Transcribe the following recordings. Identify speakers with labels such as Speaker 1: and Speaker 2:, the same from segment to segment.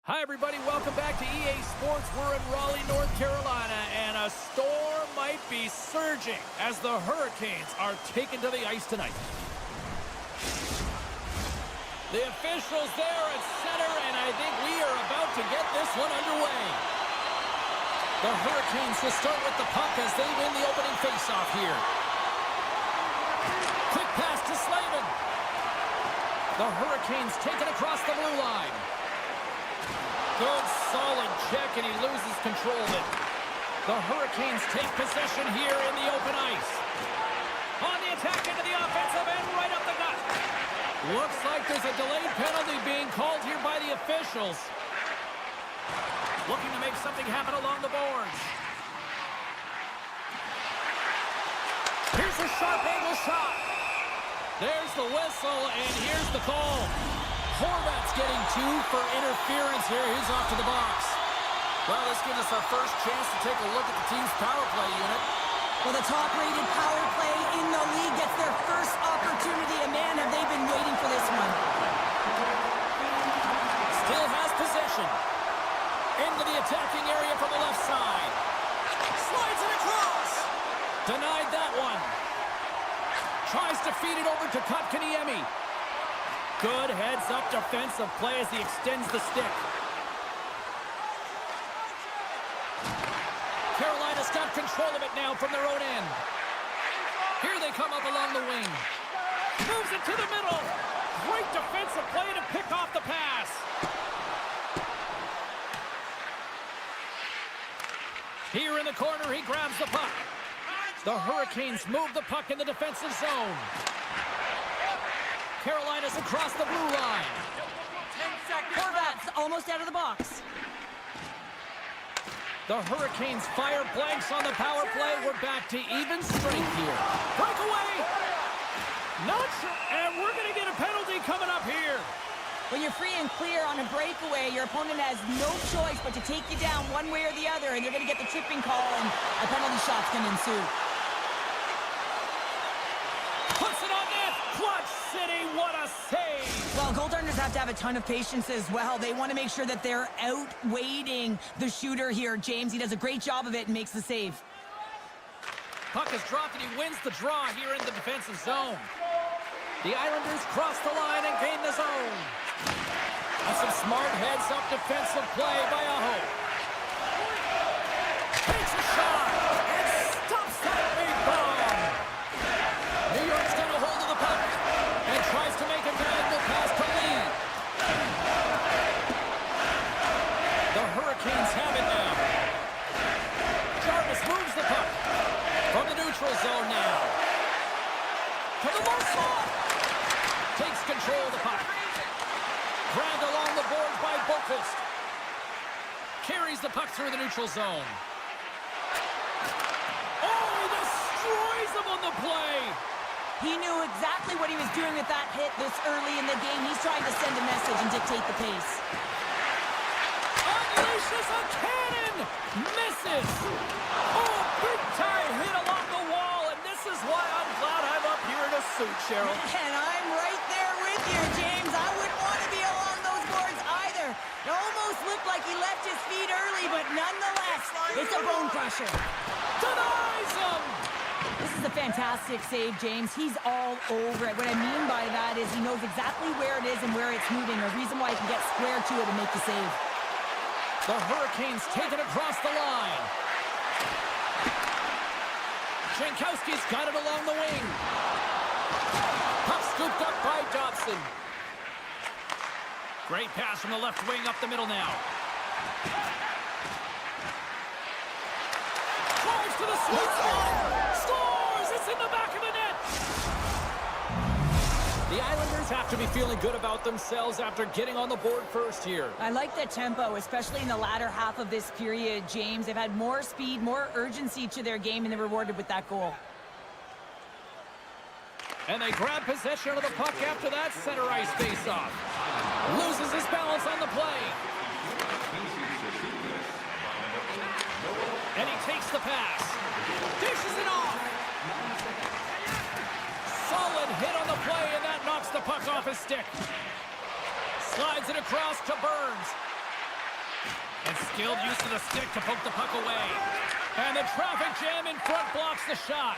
Speaker 1: Hi, everybody. Welcome back to EA Sports. We're in Raleigh, North Carolina, and a storm might be surging as the Hurricanes are taken to the ice tonight. The officials there at center, and I think we are about to get this one underway. The Hurricanes will start with the puck as they win the opening faceoff here. Quick pass to Slavin. The Hurricanes take it across the blue line. Good, solid check, and he loses control of it. The Hurricanes take possession here in the open ice. On the attack into the offensive end, right up the gut. Looks like there's a delayed penalty being called here by the officials. Looking to make something happen along the boards. Here's a sharp angle shot. There's the whistle, and here's the call. Horvat's getting 2 for interference here. He's off to the box.
Speaker 2: Well, this gives us our first chance to take a look at the team's power play unit.
Speaker 3: Well, the top-rated power play in the league gets their first opportunity, and man, have they been waiting for this one.
Speaker 1: Still has possession. Into the attacking area from the left side. Slides it across. Denied that one. Tries to feed it over to Kotkaniemi. Good heads-up defensive play as he extends the stick. Carolina's got control of it now from their own end. Here they come up along the wing. Moves it to the middle. Great defensive play to pick off the pass. Here in the corner, he grabs the puck. The Hurricanes move the puck in the defensive zone. Carolina's across the blue line.
Speaker 3: 10 seconds. Horvat's almost out of the box.
Speaker 1: The Hurricanes fire blanks on the power play. We're back to even strength here. Breakaway. Not sure. And we're going to get a penalty coming up here.
Speaker 3: When you're free and clear on a breakaway, your opponent has no choice but to take you down one way or the other, and you're going to get the tripping call, and a penalty shot's going to ensue.
Speaker 1: Puts it on net. Clutch City, what a save!
Speaker 3: Well, goaltenders have to have a ton of patience as well. They want to make sure that they're outweighting the shooter here. James, he does a great job of it and makes the save.
Speaker 1: Puck is dropped and he wins the draw here in the defensive zone. The Islanders cross the line and gain the zone. That's some smart heads-up defensive play by Aho. Takes a shot and stops that big bomb. New York's got a hold of the puck and tries to make a diagonal pass to Lee. The Hurricanes have it now. Jarvis moves the puck from the neutral zone now. To the low slot. Takes control of the puck. Grabbed along the boards by Boqvist. Carries the puck through the neutral zone. Oh, he destroys him on the play.
Speaker 3: He knew exactly what he was doing with that hit this early in the game. He's trying to send a message and dictate the pace.
Speaker 1: Unleashes a cannon. Misses. Oh, big-time hit along the wall, and this is why I'm glad I'm up here in a suit, Cheryl.
Speaker 3: And I'm right there with you, James. I wouldn't want to be along those boards either. It almost looked like he left his feet early, but nonetheless, it's a bone crusher.
Speaker 1: Denies him.
Speaker 3: This is a fantastic save, James. He's all over it. What I mean by that is he knows exactly where it is and where it's moving, a reason why he can get square to it and make the save.
Speaker 1: The Hurricanes take it across the line. Jankowski's got it along the wing. Puck scooped up by Dobson. Great pass from the left wing up the middle now. Drives to the sweet spot. Scores! It's in the back of the net. The Islanders have to be feeling good about themselves after getting on the board first here.
Speaker 3: I like the tempo, especially in the latter half of this period, James. They've had more speed, more urgency to their game, and they're rewarded with that goal.
Speaker 1: And they grab possession of the puck after that center ice face-off. Loses his balance on the play. And he takes the pass. Dishes it off. Solid hit on the play, and that knocks the puck off his stick. Slides it across to Burns. And skilled use of the stick to poke the puck away. And the traffic jam in front blocks the shot.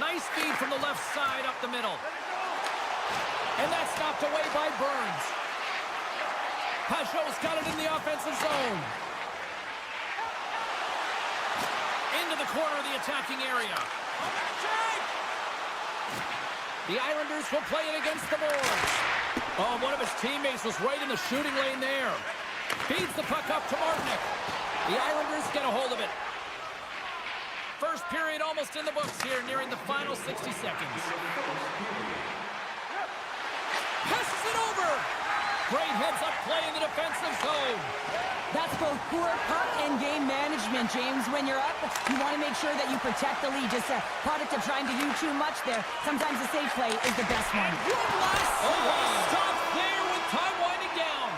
Speaker 1: Nice feed from the left side up the middle. And that's knocked away by Burns. Pajot's got it in the offensive zone. Into the corner of the attacking area. The Islanders will play it against the boards. Oh, one of his teammates was right in the shooting lane there. Feeds the puck up to Martinick. The Islanders get a hold of it. First period almost in the books here, nearing the final 60 seconds. Passes it over. Great heads-up play in the defensive zone.
Speaker 3: That's both poor puck and game management, James. When you're up, you want to make sure that you protect the lead. Just a product of trying to do too much there. Sometimes the safe play is the best one.
Speaker 1: One last stop there with time winding down.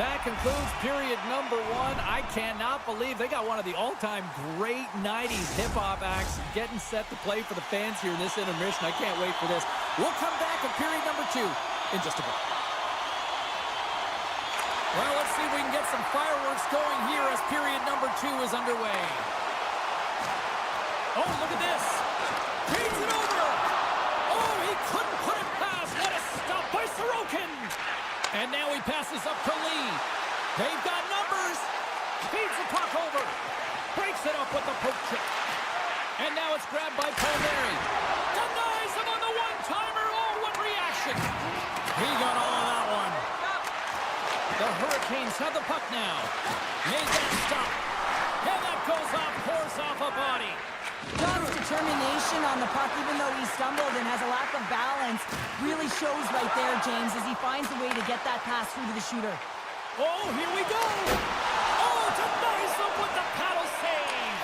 Speaker 1: That concludes period number 1. I cannot believe they got one of the all-time great 90s hip-hop acts getting set to play for the fans here in this intermission. I can't wait for this. We'll come back with period number 2 in just a bit. Well, let's see if we can get some fireworks going here as period number 2 is underway. Oh, look at this. Feeds it over. Oh, he couldn't put it past. What a stop by Sorokin. And now he passes up to Lee. They've got numbers. Feeds the puck over. Breaks it up with the poke check. And now it's grabbed by Palmieri. Denies him on the one-timer. Oh, what reaction. He got all of that one. The Hurricanes have the puck now. Made that stop. And that goes off, pours off a body.
Speaker 3: John's determination on the puck, even though he stumbled and has a lack of balance, really shows right there, James, as he finds a way to get that pass through to the shooter.
Speaker 1: Oh, here we go. Oh, denies him with the paddle save.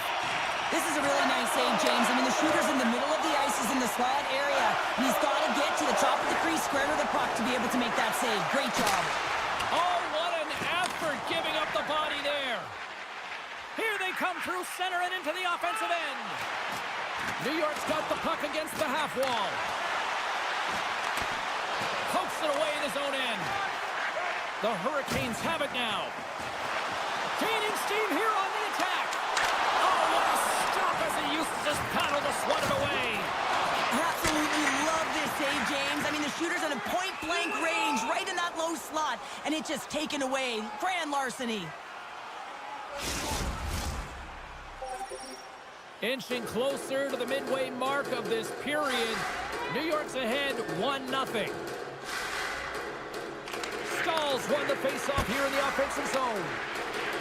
Speaker 3: This is a really nice save, James. I mean, the shooter's in the middle of the ice, is in the slot area, and he's got to get to the top of the crease, square to the puck to be able to make that save. Great job.
Speaker 1: Oh, what an effort giving up the body there. Here they come through center and into the offensive end. New York's got the puck against the half wall. Pokes it away in his own end. The Hurricanes have it now. Gaining steam here on the attack. Oh, what a stop as he uses his paddle to swat it away.
Speaker 3: Absolutely love this save, James. I mean, the shooter's at a point-blank range, right in that low slot, and it's just taken away. Grand larceny.
Speaker 1: Inching closer to the midway mark of this period. New York's ahead 1-0. Stalls won the faceoff here in the offensive zone.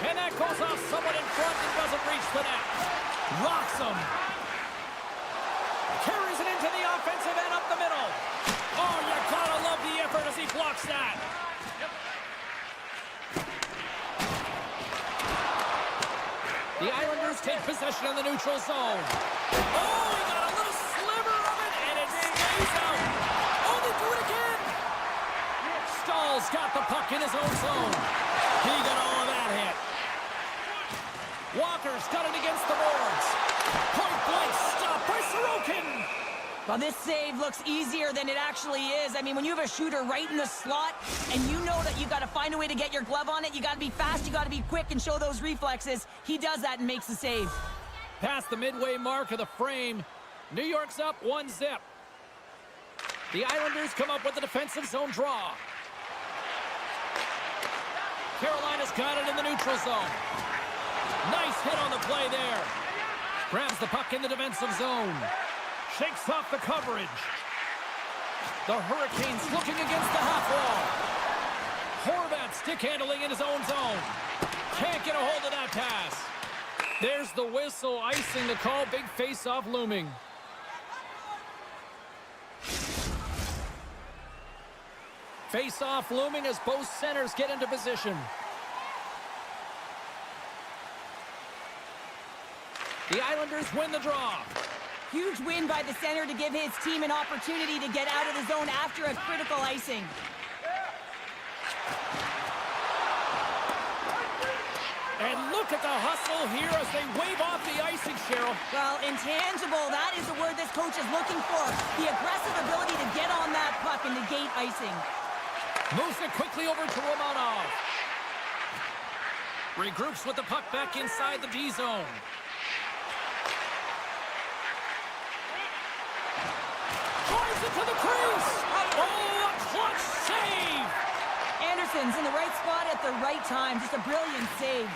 Speaker 1: And that goes off someone in front and doesn't reach the net. Rocks him. Carries it into the offensive end up the middle. Oh, you gotta love the effort as he blocks that. The Islanders take possession in the neutral zone. Oh, he got a little sliver of it, and it stays out. Oh, they do it again. Stahl's got the puck in his own zone. He got all of that hit. Walker's got it against the boards. Point-blank stop by Sorokin.
Speaker 3: Well, this save looks easier than it actually is. I mean, when you have a shooter right in the slot and you know that you got to find a way to get your glove on it, you got to be fast, you got to be quick and show those reflexes. He does that and makes the save.
Speaker 1: Past the midway mark of the frame, New York's up 1-0. The Islanders come up with the defensive zone draw. Carolina's got it in the neutral zone. Nice hit on the play there. Grabs the puck in the defensive zone. Shakes off the coverage. The Hurricanes looking against the half wall. Horvat stick handling in his own zone. Can't get a hold of that pass. There's the whistle, icing the call. Big face-off looming. Face-off looming as both centers get into position. The Islanders win the draw.
Speaker 3: Huge win by the center to give his team an opportunity to get out of the zone after a critical icing.
Speaker 1: And look at the hustle here as they wave off the icing, Cheryl.
Speaker 3: Well, intangible, that is the word this coach is looking for. The aggressive ability to get on that puck and negate icing.
Speaker 1: Moves it quickly over to Romanov. Regroups with the puck back inside the D zone. Drives it to the crease. Oh, a clutch save.
Speaker 3: Anderson's in the right spot at the right time. Just a brilliant save.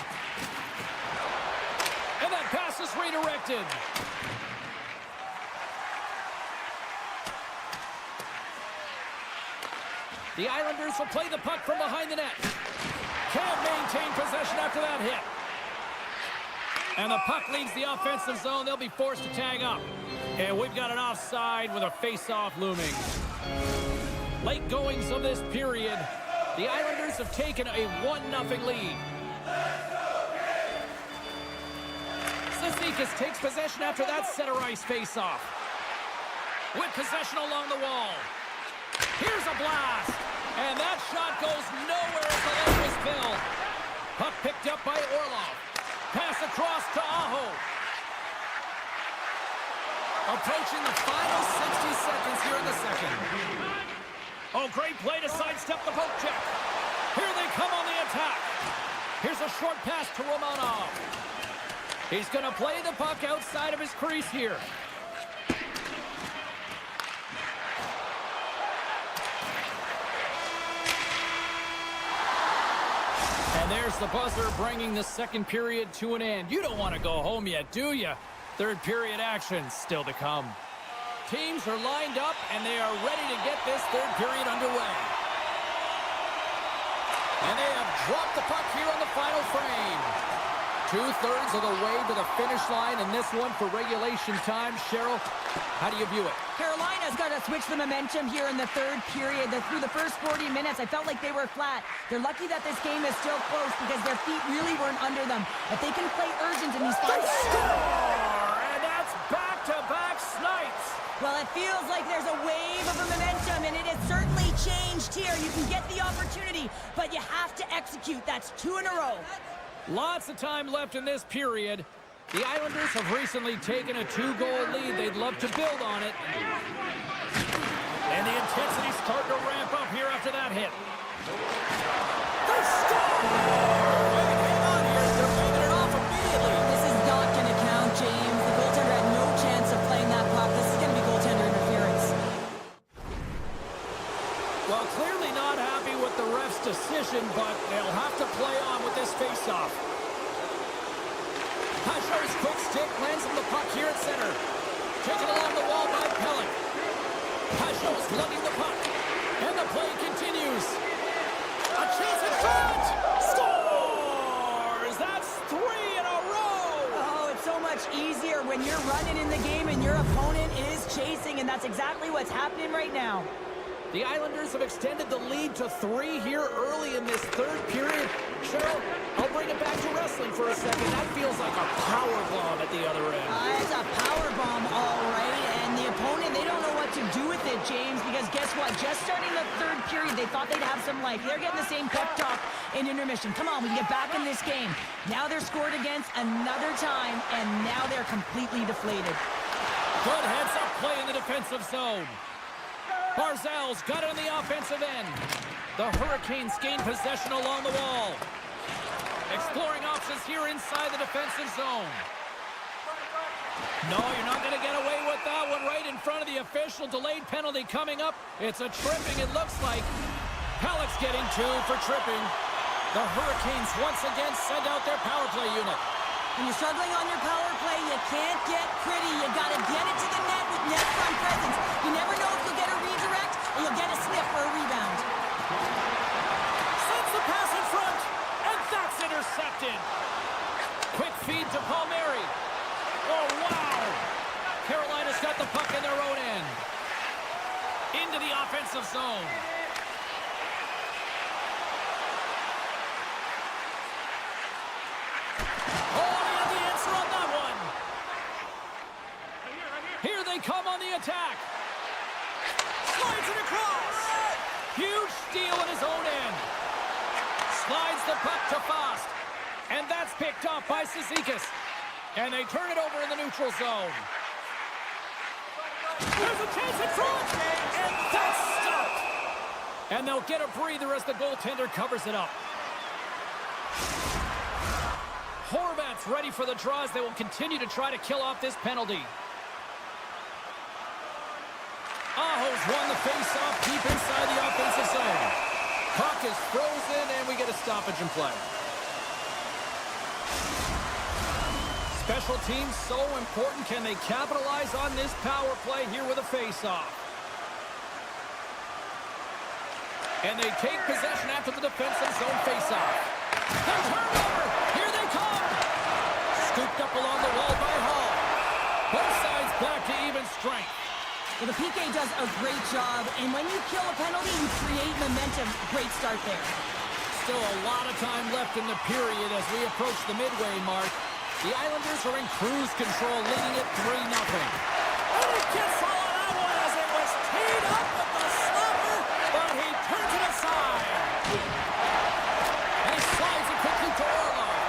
Speaker 1: And that pass is redirected. The Islanders will play the puck from behind the net. Can't maintain possession after that hit. And the puck leaves the offensive zone. They'll be forced to tag up. And we've got an offside with a face-off looming. Late goings of this period. The Islanders have taken a 1-0 lead. Cizikas takes possession after that center ice face-off. With possession along the wall. Here's a blast. And that shot goes nowhere as the net was filled. Puck picked up by Orlov. Pass across to Aho.
Speaker 2: Approaching the final 60 seconds here in the second.
Speaker 1: Oh, great play to sidestep the poke check. Here they come on the attack. Here's a short pass to Romanov. He's going to play the puck outside of his crease here. And there's the buzzer bringing the second period to an end. You don't want to go home yet, do you? Third period action still to come. Teams are lined up, and they are ready to get this third period underway. And they have dropped the puck here on the final frame. 2/3 of the way to the finish line in this one for regulation time. Cheryl, how do you view it?
Speaker 3: Carolina's got to switch the momentum here in the third period. Through the first 40 minutes, I felt like they were flat. They're lucky that this game is still close because their feet really weren't under them. If they can play urgent in these final...
Speaker 1: And that's back-to-back snipes.
Speaker 3: Well, it feels like there's a wave of momentum, and it has certainly changed here. You can get the opportunity, but you have to execute. That's 2 in a row.
Speaker 1: Lots of time left in this period. The Islanders have recently taken a 2-goal lead. They'd love to build on it. And the intensity's starting to ramp up here after that hit. They score!
Speaker 2: Hang on here. They're moving it off immediately.
Speaker 3: This is not going to count, James. The goaltender had no chance of playing that puck. This is going to be goaltender interference.
Speaker 1: Well, clearly not happy with the ref's decision, but they'll have to play on with this faceoff. Pageau's quick stick lands on the puck here at center. Taken along the wall by Pellick. Pageau's lugging the puck. And the play continues. A chance at front! Scores! That's 3 in a row!
Speaker 3: Oh, it's so much easier when you're running in the game and your opponent is chasing, and that's exactly what's happening right now.
Speaker 1: The Islanders have extended the lead to 3 here early in this third period. Cheryl, I'll bring it back to wrestling for a second. That feels like a power bomb at the other end.
Speaker 3: It's a power bomb, all right. And the opponent, they don't know what to do with it, James, because guess what? Just starting the third period, they thought they'd have some life. They're getting the same pep talk in intermission. Come on, we can get back in this game. Now they're scored against another time, and now they're completely deflated.
Speaker 1: Good heads-up play in the defensive zone. Barzal's got it on the offensive end. The Hurricanes gain possession along the wall. Exploring options here inside the defensive zone. No, you're not going to get away with that one right in front of the official. Delayed penalty coming up. It's a tripping, it looks like. Pellick's getting 2 for tripping. The Hurricanes once again send out their power play unit.
Speaker 3: When you're struggling on your power play, you can't get pretty. You got to get it to the net with net front presence. You never know if you'll get a redirect or you'll get a sniff for a rebound.
Speaker 1: Sends the pass in front, and that's intercepted. Quick feed to Palmieri. Oh, wow. Carolina's got the puck in their own end. Into the offensive zone. Here they come on the attack. Slides it across. Huge steal in his own end. Slides the puck to Fost. And that's picked off by Cizikas. And they turn it over in the neutral zone. There's a chance in front. And that's stopped. And they'll get a breather as the goaltender covers it up. gets ready for the draws. They will continue to try to kill off this penalty. Aho's won the face-off deep inside the offensive zone. Puck is frozen, and we get a stoppage in play. Special teams so important. Can they capitalize on this power play here with a face-off? And they take possession after the defensive zone face-off. The turnover! Here they come! Scooped up along the wall by Hall. Both sides back to even strength.
Speaker 3: Well, the PK does a great job, and when you kill a penalty, you create momentum. Great start there.
Speaker 1: Still a lot of time left in the period as we approach the midway mark. The Islanders are in cruise control, leading it 3-0.
Speaker 2: And he gets all of that one as it was teed up with the slapper, but he turns it aside.
Speaker 1: And he slides it quickly to Orlov.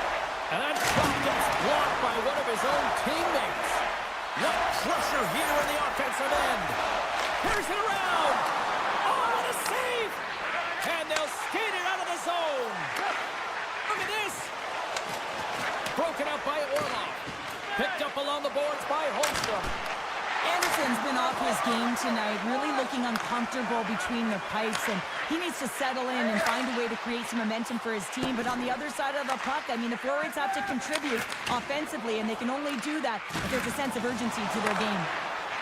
Speaker 1: And that shot gets blocked by one of his own teammates. What pressure here in the offensive end. Here's it around. Oh, what a save. And they'll skate it out of the zone. Look at this. Broken up by Orlov. Picked up along the boards by Holmstrom.
Speaker 3: Anderson's been off his game tonight, really looking uncomfortable between the pipes, and he needs to settle in and find a way to create some momentum for his team. But on the other side of the puck, I mean, the forwards have to contribute offensively, and they can only do that if there's a sense of urgency to their game.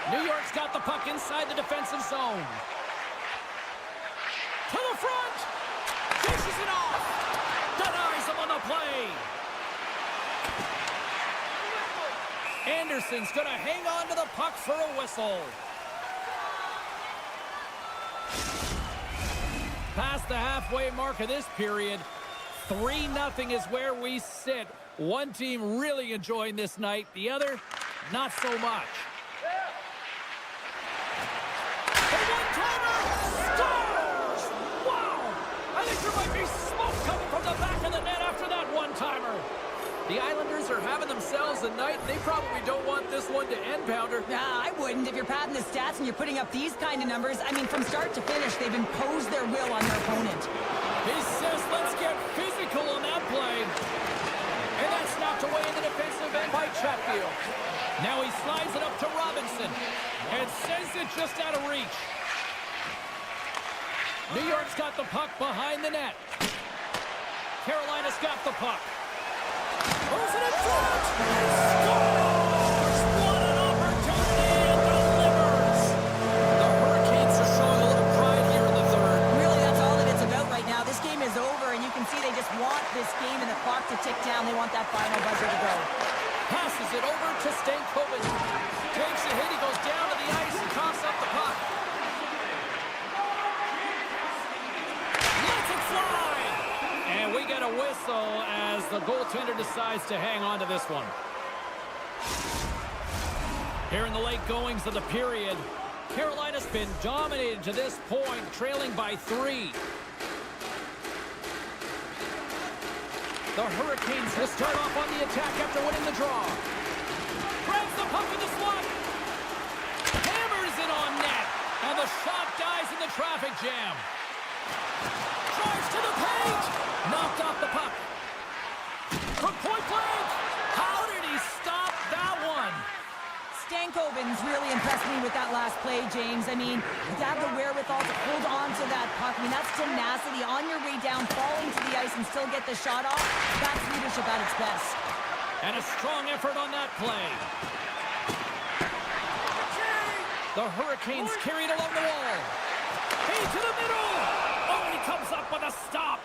Speaker 1: New York's got the puck inside the defensive zone. To the front! Dishes it off! Denies him on the play! Anderson's going to hang on to the puck for a whistle. Past the halfway mark of this period, 3-0 is where we sit. One team really enjoying this night, the other, not so much. The one-timer scores! Wow! I think there might be smoke coming from the back of the net after that one-timer. The Islanders are having themselves a night. They probably don't want this one to end, Pounder.
Speaker 3: Nah, I wouldn't. If you're padding the stats and you're putting up these kind of numbers, I mean, from start to finish, they've imposed their will on their opponent.
Speaker 1: He says, let's get physical on that play. And that's knocked away in the defensive end by Chatfield. Now he slides it up to Robinson and sends it just out of reach. New York's got the puck behind the net. Carolina's got the puck. Throws it in front! Scores! What an opportunity and delivers! The Hurricanes are showing a little pride here in the third.
Speaker 3: Really, that's all that it's about right now. This game is over, and you can see they just want this game and the clock to tick down. They want that final buzzer to go.
Speaker 1: Passes it over to Stankoven. Takes a hit, he goes down to the ice and coughs up the puck. Lets it fly! And we get a whistle as the goaltender decides to hang on to this one. Here in the late goings of the period, Carolina's been dominated to this point, trailing by 3. The Hurricanes will start off on the attack after winning the draw. Grabs the puck in the slot. Hammers it on net. And the shot dies in the traffic jam. Drives to the paint. Knocked off the puck. From point blank. How did he stop that one?
Speaker 3: Stankoven's really impressed me with that last play, James. I mean, to have the wherewithal to hold on to that puck. I mean, that's tenacity on your way down, falling to the ice and still get the shot off. That's leadership at its best.
Speaker 1: And a strong effort on that play. The Hurricanes carried along the wall. Hey, to the middle. Oh, and he comes up with a stop.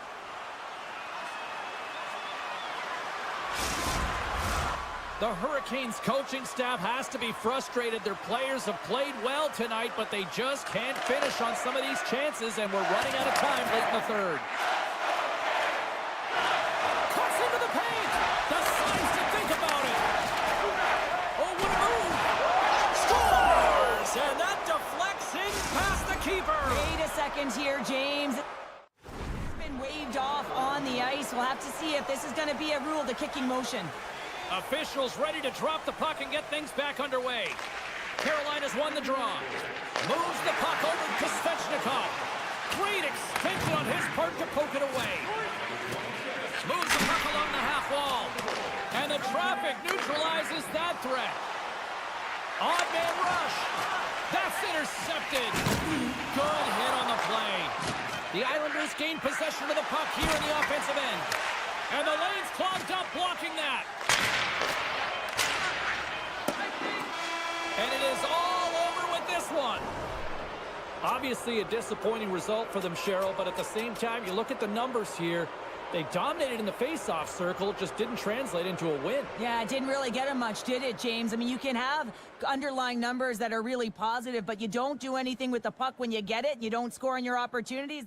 Speaker 1: The Hurricanes coaching staff has to be frustrated. Their players have played well tonight, but they just can't finish on some of these chances, and we're running out of time late in the third. Cuts into the paint. Decides to think about it. Oh, what a move. Scores! And that deflects in past the keeper.
Speaker 3: Wait a second here, James. It's been waved off on the ice. We'll have to see if this is going to be a rule, the kicking motion.
Speaker 1: Officials ready to drop the puck and get things back underway. Carolina's won the draw. Moves the puck over to Svechnikov. Great extension on his part to poke it away. Moves the puck along the half wall. And the try FicFiric neutralizes that threat. Odd man rush. That's intercepted. Good hit on the play. The Islanders gain possession of the puck here in the offensive end. And the lane's clogged up blocking that. And it is all over with this one. Obviously a disappointing result for them, Cheryl, but at the same time, you look at the numbers here. They dominated in the face-off circle, just didn't translate into a win.
Speaker 3: Yeah, it didn't really get him much, did it, James? I mean, you can have underlying numbers that are really positive, but you don't do anything with the puck when you get it. You don't score on your opportunities.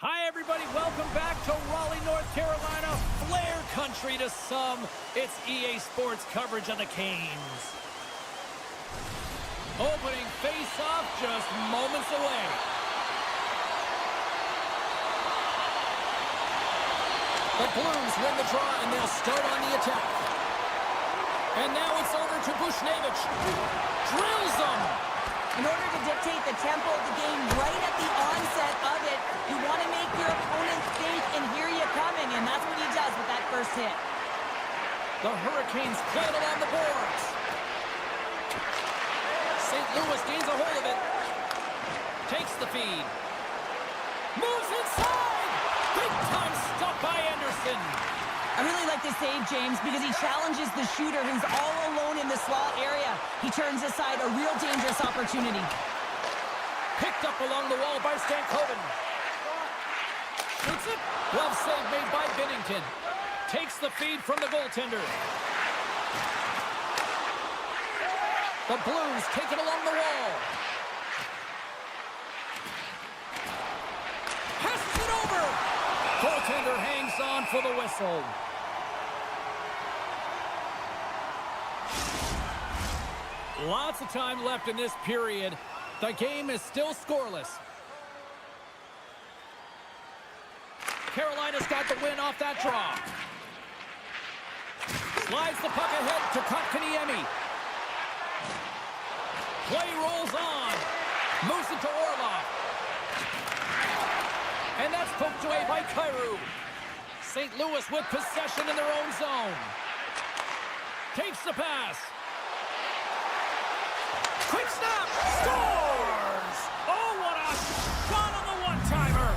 Speaker 1: Hi, everybody. Welcome back to Raleigh, North Carolina. Flair country to some. It's EA Sports coverage of the Canes. Opening face-off just moments away. The Blues win the draw, and they'll start on the attack. And now it's over to Bushnevich. Drills them.
Speaker 3: In order to dictate the tempo of the game right at the onset of it, you want to make your opponent think and hear you coming, and that's what he does with that first hit.
Speaker 1: The Hurricanes plant along the boards. St. Louis gains a hold of it. takes the feed. Moves inside! Big time stop by Anderson.
Speaker 3: I really like this save, James, because he challenges the shooter who's all alone in the slot area. He turns aside a real dangerous opportunity.
Speaker 1: Picked up along the wall by Stankoven. Shoots it. Glove save made by Binnington. Takes the feed from the goaltender. The Blues take it along the wall. Passes it over. Goaltender hangs on for the whistle. Lots of time left in this period. The game is still scoreless. Carolina's got the win off that draw. Slides the puck ahead to Kotkaniemi. Play rolls on. Moves it to Orlov. And that's poked away by Kyrou. St. Louis with possession in their own zone. Takes the pass. Quick snap. Scores! Oh, what a shot on the one-timer.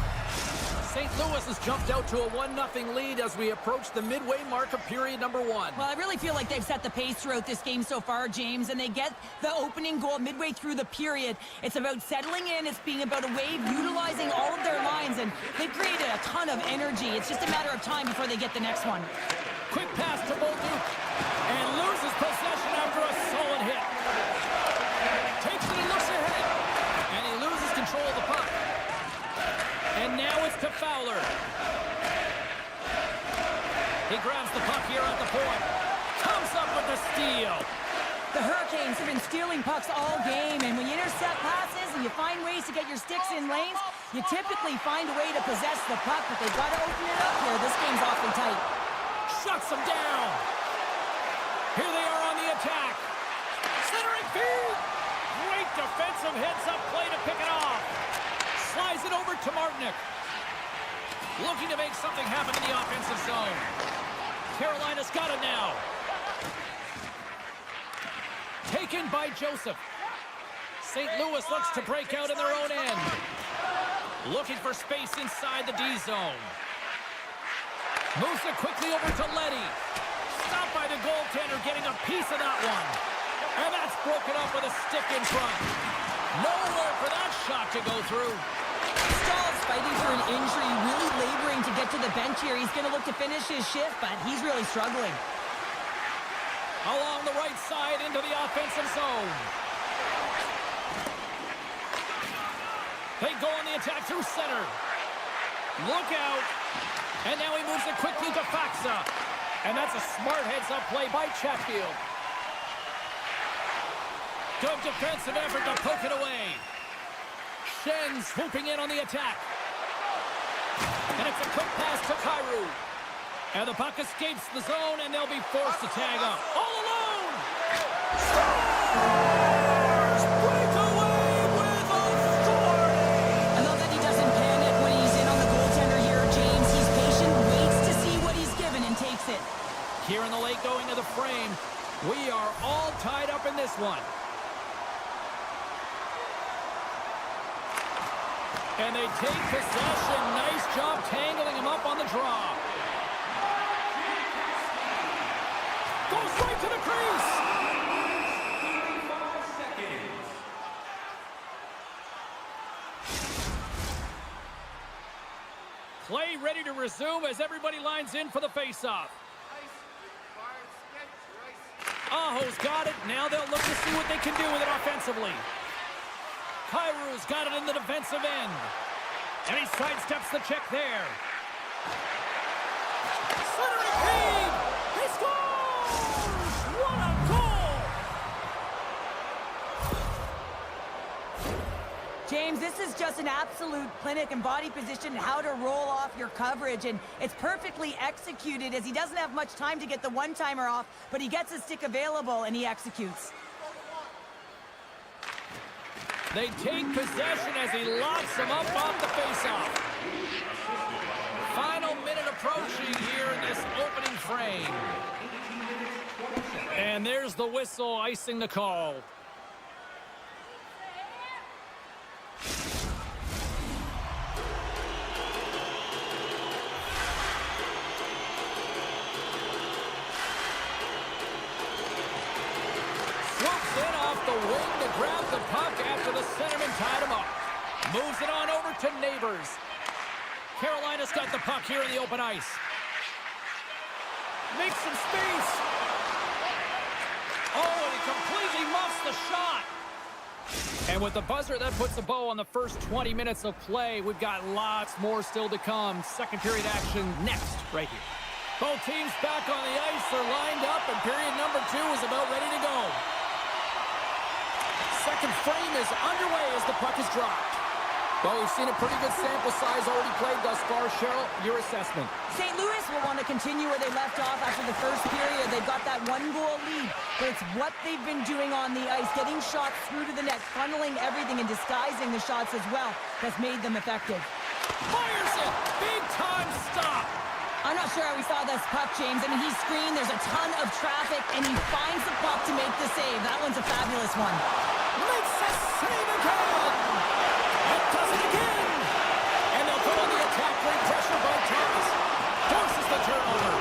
Speaker 1: St. Louis has jumped out to a 1-0 lead as we approach the midway mark of period number 1.
Speaker 3: Well, I really feel like they've set the pace throughout this game so far, James, and they get the opening goal midway through the period. It's about settling in. It's being about a wave, utilizing all of their lines, and they've created a ton of energy. It's just a matter of time before they get the next one.
Speaker 1: Quick pass to Bolduc, and loses possession after a solid hit. Takes it and looks ahead, and he loses control of the puck. And now it's to Fowler. He grabs the puck here at the point. Comes up with the steal.
Speaker 3: The Hurricanes have been stealing pucks all game, and when you intercept passes and you find ways to get your sticks in lanes, you typically find a way to possess the puck, but they've got to open it up here. This game's awfully tight.
Speaker 1: Shuts them down. Here they are on the attack. Centering feed. Great defensive heads-up play to pick it off. Slides it over to Martinick. Looking to make something happen in the offensive zone. Carolina's got it now. Taken by Joseph. St. Louis looks to break out in their own end. Looking for space inside the D zone. Moves it quickly over to Leddy. Stopped by the goaltender, getting a piece of that one. And that's broken up with a stick in front. Nowhere for that shot to go through.
Speaker 3: Stahl's fighting for an injury, really laboring to get to the bench here. He's going to look to finish his shift, but he's really struggling.
Speaker 1: Along the right side into the offensive zone. They go on the attack through center. Look out. And now he moves it quickly to Faxa. And that's a smart heads-up play by Chatfield. Good defensive effort to poke it away. Shen swooping in on the attack. And it's a quick pass to Kyrou. And the puck escapes the zone, and they'll be forced to tag up. All alone! Scores! Breakaway with authority!
Speaker 3: I love that he doesn't panic when he's in on the goaltender here, James. He's patient, waits to see what he's given, and takes it.
Speaker 1: Here in the late going to the frame, we are all tied up in this one. And they take possession. Nice job tangling him up on the draw. Goes right to the crease. Play ready to resume as everybody lines in for the faceoff. Aho's got it. Now they'll look to see what they can do with it offensively. Kyrou's got it in the defensive end. And he sidesteps the check there. Centering feed! He scores! What a goal!
Speaker 3: James, this is just an absolute clinic and body position, how to roll off your coverage, and it's perfectly executed as he doesn't have much time to get the one-timer off, but he gets his stick available and he executes.
Speaker 1: They take possession as he locks them up off the faceoff. Final minute approaching here in this opening frame. And there's the whistle icing the call. in off the wing to grab the puck after the centerman tied him up. Moves it on over to Neighbors. Carolina's got the puck here in the open ice. Makes some space. Oh, and he completely muffs the shot. And with the buzzer, that puts a bow on the first 20 minutes of play. We've got lots more still to come. Second period action next, right here. Both teams back on the ice are lined up, and period number 2 is about ready to go. Second frame is underway as the puck is dropped. Well, we've seen a pretty good sample size already played thus far. Cheryl, your assessment.
Speaker 3: St. Louis will want to continue where they left off after the first period. They've got that 1-goal lead, but it's what they've been doing on the ice, getting shots through to the net, funneling everything and disguising the shots as well, that's made them effective.
Speaker 1: Fires it! Big-time stop!
Speaker 3: I'm not sure how we saw this puck, James. I mean, he's screened, there's a ton of traffic, and he finds the puck to make the save. That one's a fabulous one.
Speaker 2: Makes a save again. It does it again.
Speaker 1: And they'll go on the attack. Great pressure by Thomas. Forces the turnover.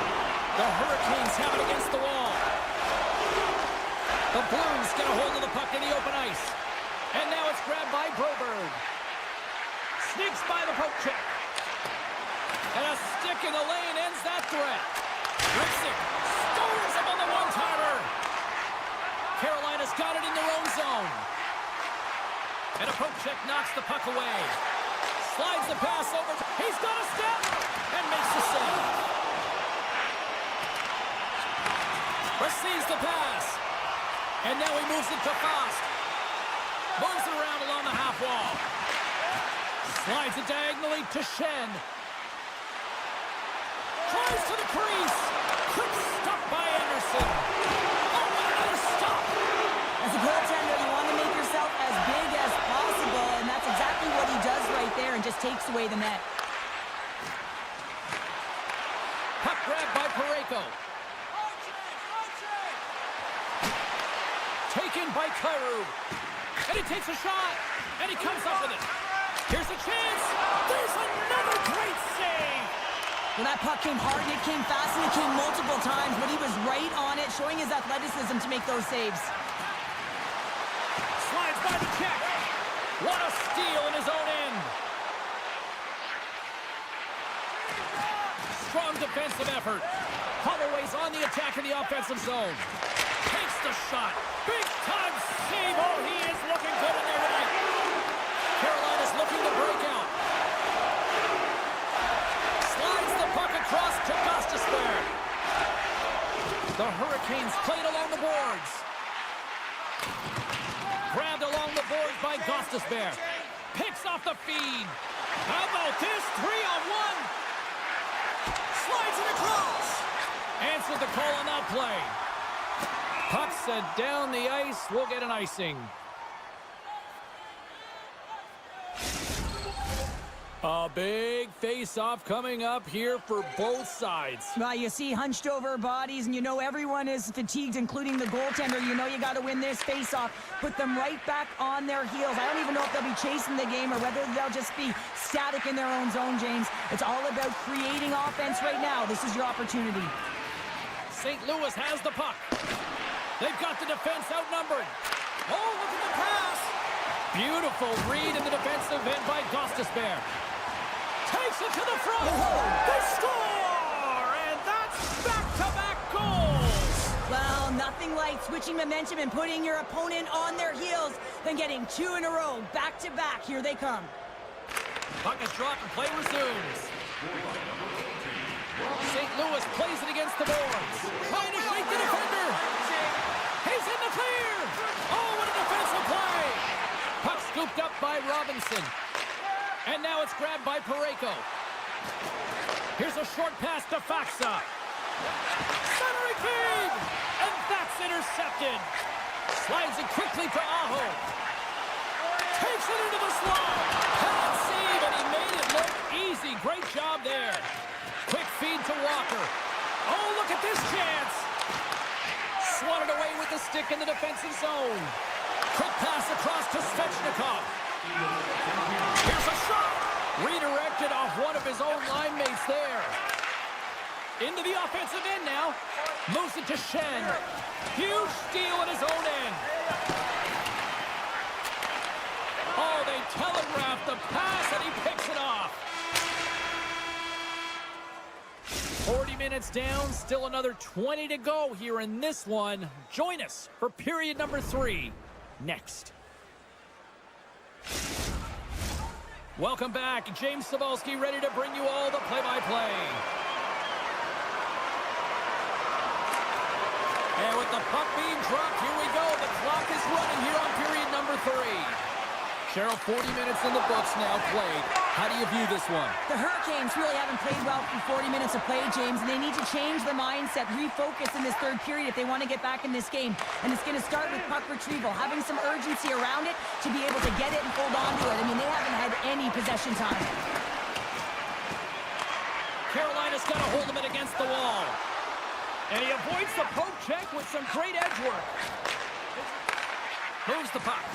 Speaker 1: The Hurricanes have it against the wall. The Blues get a hold of the puck in the open ice. And now it's grabbed by Broberg. Sneaks by the poke check. And a stick in the lane ends that threat. Rixick stores him on the one-timer. Carolina's got it in their own zone. And a poke check knocks the puck away. Slides the pass over. He's got a step and makes the save. Receives the pass. And now he moves it to Fast. Moves it around along the half wall. Slides it diagonally to Shen. Tries to the crease. Quick stop by Anderson. Oh, another stop.
Speaker 3: As a goaltender, you want to make yourself as big as possible, and that's exactly what he does right there and just takes away the net.
Speaker 1: Puck grab by Parayko. Taken by Kyrou. And he takes a shot. And he comes up with it. Here's a chance. There's another great save.
Speaker 3: Well, that puck came hard, and it came fast, and it came multiple times, but he was right on it, showing his athleticism to make those saves.
Speaker 1: Slides by the check. What a steal in his own end. Strong defensive effort. Holloway's on the attack in the offensive zone. Takes the shot. Big time save. Oh, he is looking good in there tonight. Carolina's looking to break out. Slides the puck across to Gostisbehere. The Hurricanes played along the boards. Grabbed along the boards by Gostisbehere. Picks off the feed. How about this? 3-on-1.
Speaker 2: Slides it across.
Speaker 1: Answered the call on that play. Puck sent down the ice. We'll get an icing. A big face-off coming up here for both sides.
Speaker 3: Well, you see hunched over bodies, and you know everyone is fatigued, including the goaltender. You know you got to win this face-off. Put them right back on their heels. I don't even know if they'll be chasing the game or whether they'll just be static in their own zone, James. It's all about creating offense right now. This is your opportunity.
Speaker 1: St. Louis has the puck. They've got the defense outnumbered.
Speaker 2: Oh, look at the pass.
Speaker 1: Beautiful read in the defensive end by Gostisbehere. Takes it to the front.
Speaker 2: They score! And that's back-to-back goals.
Speaker 3: Well, nothing like switching momentum and putting your opponent on their heels than getting 2 in a row, back-to-back. Here they come.
Speaker 1: Puck is dropped and play resumes. St. Louis plays it against the boards. Trying to shake the defender. He's in the clear. Oh, what a defensive play. Puck scooped up by Robinson. And now it's grabbed by Parayko. Here's a short pass to Faksa. Centering feed! And that's intercepted. Slides it quickly to Aho. Takes it into the slot. Pad save, and he made it look easy. Great job there. Quick feed to Walker. Oh, look at this chance. Swatted away with the stick in the defensive zone. Quick pass across to Svechnikov. Here's a shot. Redirected off one of his own line mates there. Into the offensive end now. Moves it to Shen. Huge steal at his own end. Oh, they telegraphed the pass, and he picks it off. 40 minutes down, still another 20 to go here in this one. Join us for period number 3 next. Welcome back. James Cebulski ready to bring you all the play-by-play. And with the puck being dropped, here we go. The clock is running here on period number 3. Cheryl, 40 minutes in the books now played. How do you view this one?
Speaker 3: The Hurricanes really haven't played well for 40 minutes of play, James, and they need to change the mindset, refocus in this third period if they want to get back in this game. And it's going to start with puck retrieval, having some urgency around it to be able to get it and hold on to it. I mean, they haven't had any possession time.
Speaker 1: Carolina's got a hold of it against the wall. And he avoids the poke check with some great edge work. Moves the puck.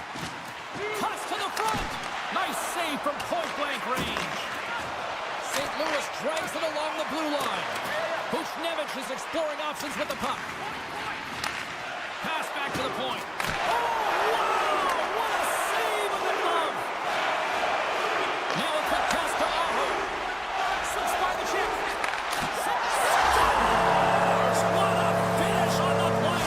Speaker 1: Toss to the front. Nice save from point-blank range. St. Louis drags it along the blue line. Buchnevich is exploring options with the puck. Pass back to the point. Oh, wow! What a save with the glove! Now a quick pass to Aho. Slips by the chip. Scores! What a finish on the play!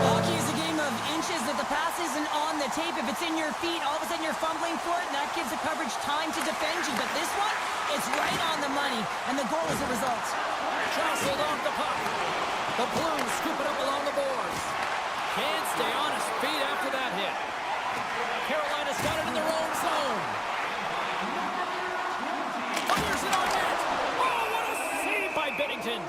Speaker 3: Hockey is a game of inches. If the pass isn't on the tape, if it's in your feet, all of a sudden you're fumbling for it, and that gives the coverage time to defend you. But this one, it's right on the money, and the goal is a result.
Speaker 1: Jostled off the puck. The Blues scoop it up along the boards. Can't stay on his feet after that hit. Carolina's got it in their own zone. Fires it on net. Oh, what a save by Binnington.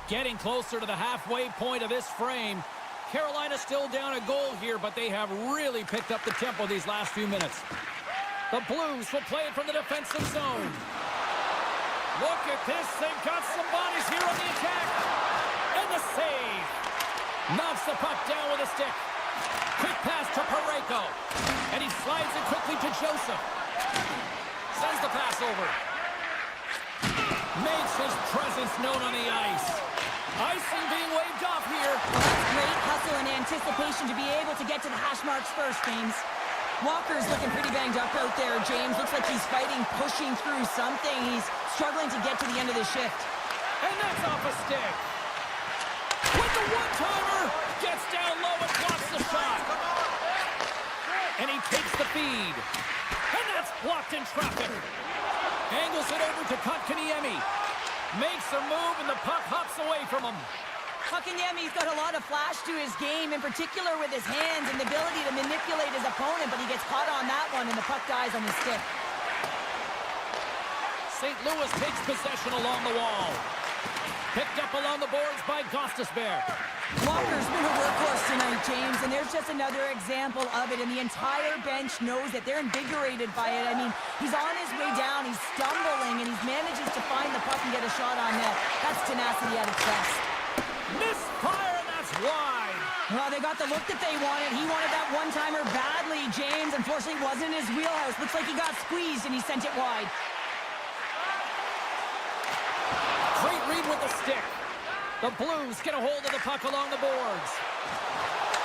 Speaker 1: Getting closer to the halfway point of this frame. Carolina still down a goal here, but they have really picked up the tempo these last few minutes. The Blues will play it from the defensive zone. Look at this. They've got some bodies here on the attack. And the save. Knocks the puck down with a stick. Quick pass to Parayko. And he slides it quickly to Joseph. Sends the pass over. Makes his presence known on the ice. Icing being waved off here.
Speaker 3: Well, that's great hustle and anticipation to be able to get to the hash marks first, James. Walker's looking pretty banged up out there, James. Looks like he's fighting, pushing through something. He's struggling to get to the end of the shift.
Speaker 1: And that's off a stick. With the one-timer, gets down low and blocks the shot. And he takes the feed. And that's blocked in traffic. Angles it over to Kotkaniemi. Makes a move, and the puck hops away from him.
Speaker 3: Kotkaniemi's got a lot of flash to his game, in particular with his hands and the ability to manipulate his opponent, but he gets caught on that one, and the puck dies on his stick.
Speaker 1: St. Louis takes possession along the wall. Picked up along the boards by Gostisbehere.
Speaker 3: Walker's been a workhorse tonight, James, and there's just another example of it, and the entire bench knows that they're invigorated by it. I mean, he's on his way down, he's stumbling, and he manages to find the puck and get a shot on net. That's tenacity at its best.
Speaker 1: Misfire, and that's wide.
Speaker 3: Well, they got the look that they wanted. He wanted that one-timer badly, James. Unfortunately, it wasn't in his wheelhouse. Looks like he got squeezed, and he sent it wide.
Speaker 1: Great read with the stick. The Blues get a hold of the puck along the boards.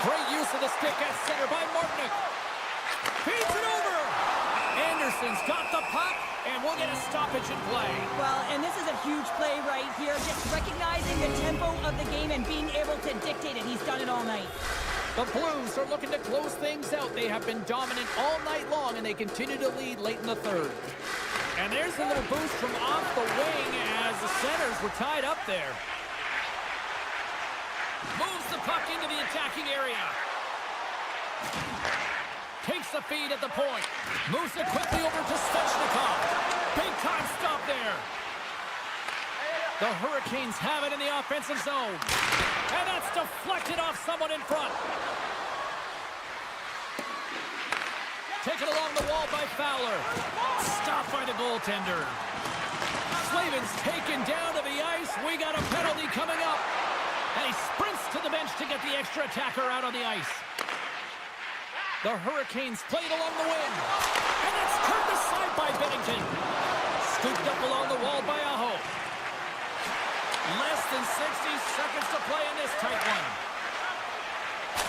Speaker 1: Great use of the stick at center by Martinick. Feeds it over. Anderson's got the puck, and we'll get a stoppage in play.
Speaker 3: Well, and this is a huge play right here. Just recognizing the tempo of the game and being able to dictate it. He's done it all night.
Speaker 1: The Blues are looking to close things out. They have been dominant all night long, and they continue to lead late in the third. And there's a little boost from off the wing as the centers were tied up there. Moves the puck into the attacking area. Takes the feed at the point. Moves it quickly over to Svechnikov. Big time stop there. The Hurricanes have it in the offensive zone. And that's deflected off someone in front. Taken along the wall by Fowler. Stopped by the goaltender. Slavin's taken down to the ice. We got a penalty coming up. And he sprints to the bench to get the extra attacker out on the ice. The Hurricanes played along the wing. And it's turned aside by Bennington. Scooped up along the wall by Aho. Less than 60 seconds to play in this tight one.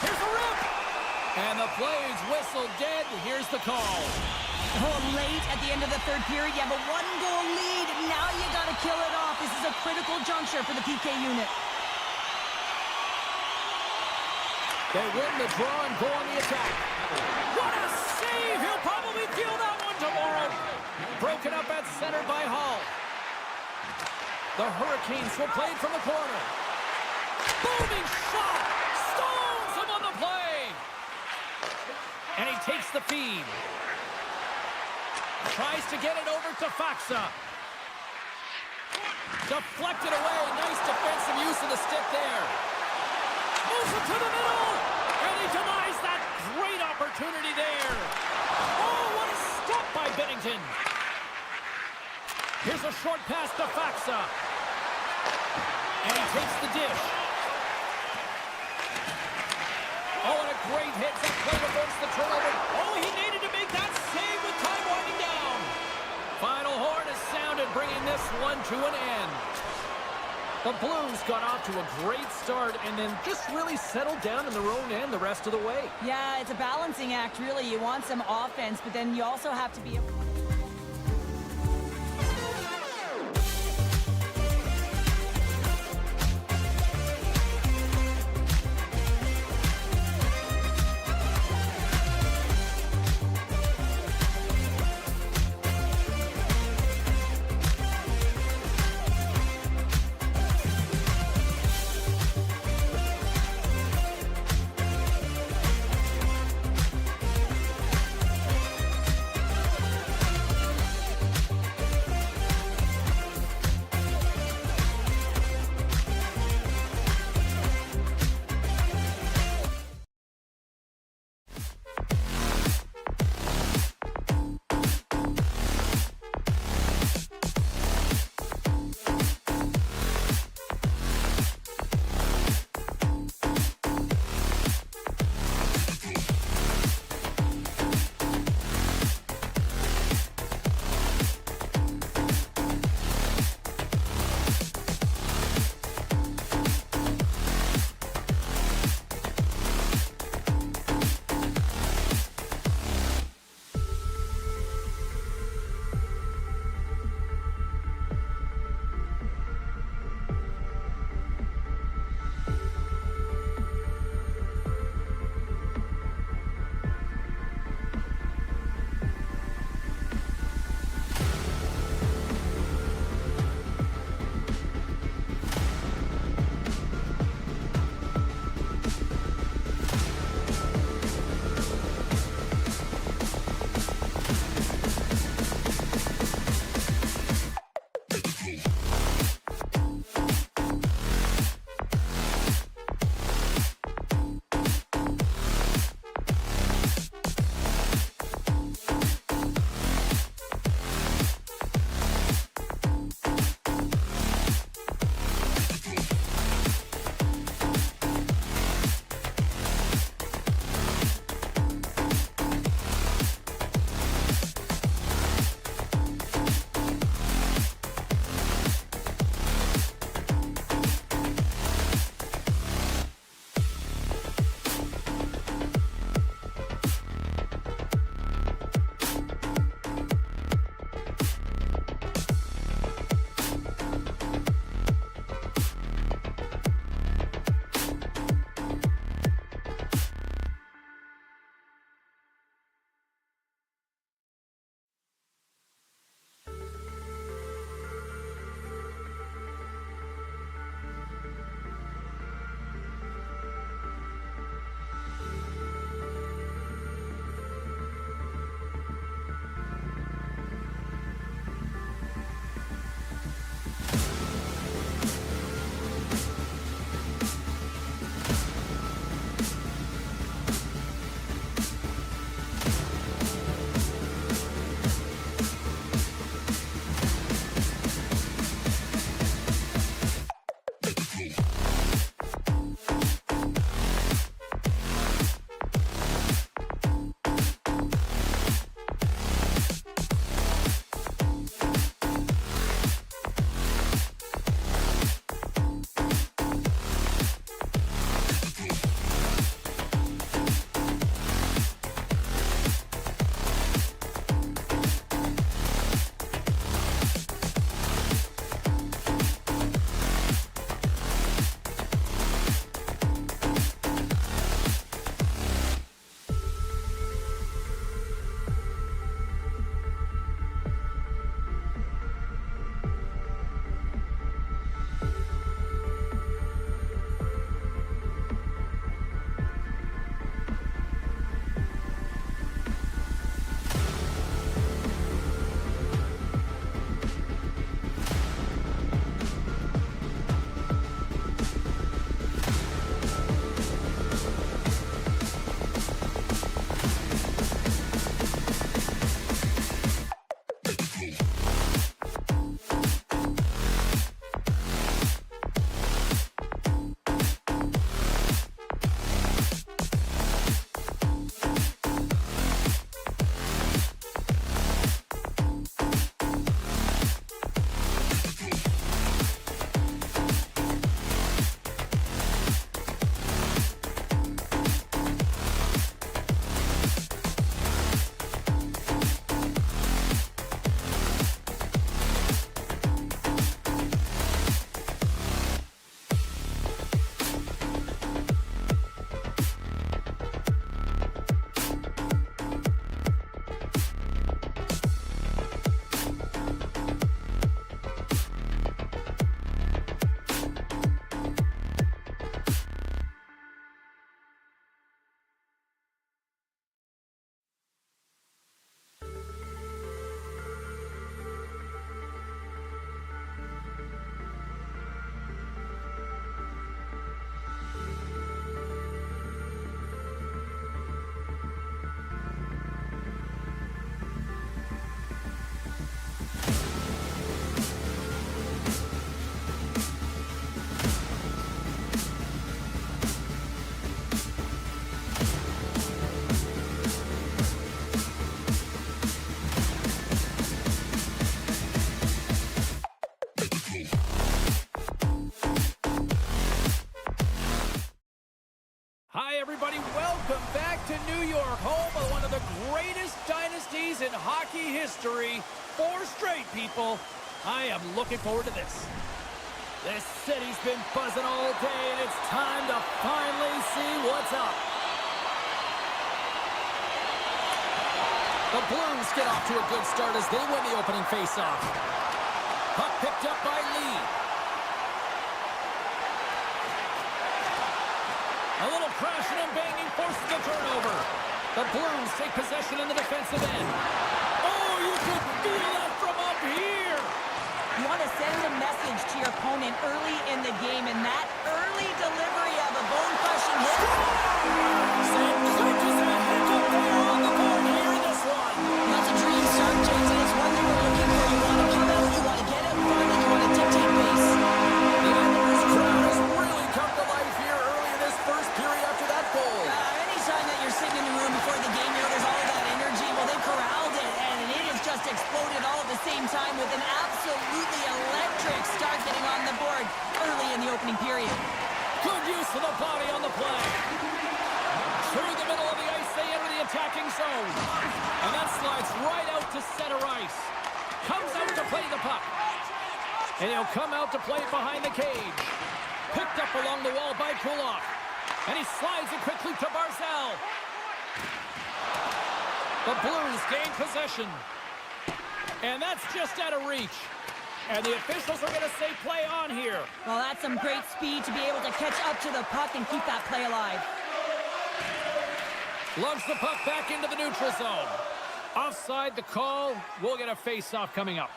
Speaker 1: Here's a rip. And the play's whistled dead. Here's the call.
Speaker 3: Oh, late at the end of the third period, you have a one-goal lead. Now you got to kill it off. This is a critical juncture for the PK unit.
Speaker 1: They win the draw and go on the attack. What a save! He'll probably feel that one tomorrow. Broken up at center by Hall. The Hurricanes will play it from the corner. Booming shot! Stones him on the play! And he takes the feed. Tries to get it over to Faksa. Deflected away. Nice defensive use of the stick there. Moves it to the middle. And he denies that great opportunity there. Oh, what a stop by Bennington. Here's a short pass to Faksa. And he takes the dish. Oh, and a great hit. That play reverts the turnover. Oh, he needed to make that save with time winding down. Final horn is sounded, bringing this one to an end. The Blues got off to a great start and then just really settled down in their own end the rest of the way.
Speaker 3: Yeah, it's a balancing act, really. You want some offense, but then you also have to be able...
Speaker 2: everybody. Welcome back to New York, home of one of the greatest dynasties in hockey history. 4 straight, people. I am looking forward to this. This city's been buzzing all day, and it's time to finally see what's up.
Speaker 1: The Blues get off to a good start as they win the opening faceoff. Puck picked up by Lee.
Speaker 2: A little crashing and banging forces the turnover.
Speaker 1: The Blues take possession in the defensive end.
Speaker 2: Oh, you can feel that from up here.
Speaker 3: You want to send a message to your opponent early in the game, and that early delivery of a bone-crushing hit.
Speaker 2: St. Quick is a heck up there on the board here in this one.
Speaker 3: That's a dream start, James, and it's one thing we're looking for. You want to come out, you want to get out front, and you want to dictate pace.
Speaker 1: The Islanders crowd has really come to life here early in this first period after that goal.
Speaker 3: Anytime that you're sitting in the room before the game, you know there's all of that energy. Well, they corralled it, and it has just exploded all at the same time with an absolutely electric start getting on the board early in the opening period.
Speaker 2: Good use of the body on the play. Through the middle of the ice, they enter the attacking zone. And that slides right out to center ice. Comes out to play the puck. And he'll come out to play it behind the cage. Picked up along the wall by Kulak. And he slides it quickly to Barzal. The Blues gain possession. And that's just out of reach. And the officials are going to say play on here.
Speaker 3: Well, that's some great speed to be able to catch up to the puck and keep that play alive.
Speaker 2: Lugs the puck back into the neutral zone. Offside the call. We'll get a face-off coming up.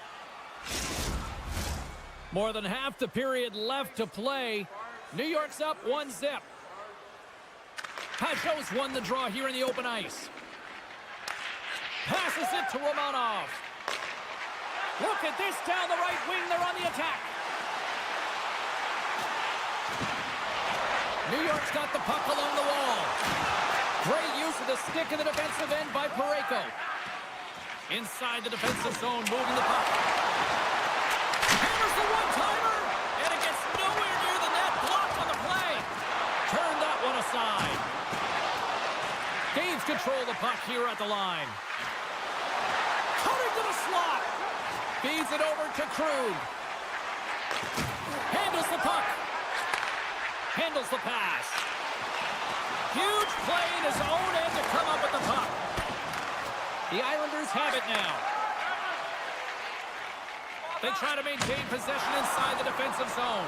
Speaker 2: More than half the period left to play. New York's up 1-0. Pajot's won the draw here in the open ice. Passes it to Romanov. Look at this down the right wing. They're on the attack. New York's got the puck along the wall. Great use of the stick in the defensive end by Parayko. Inside the defensive zone, moving the puck. Hammers the one-timer, and it gets nowhere near the net. Blocked on the play. Turn that one aside. Gains control of the puck here at the line. Cutting to the slot. Feeds it over to Krug. Handles the puck. Handles the pass. Huge play in his own end to come up with the puck. The Islanders have it now. They try to maintain possession inside the defensive zone.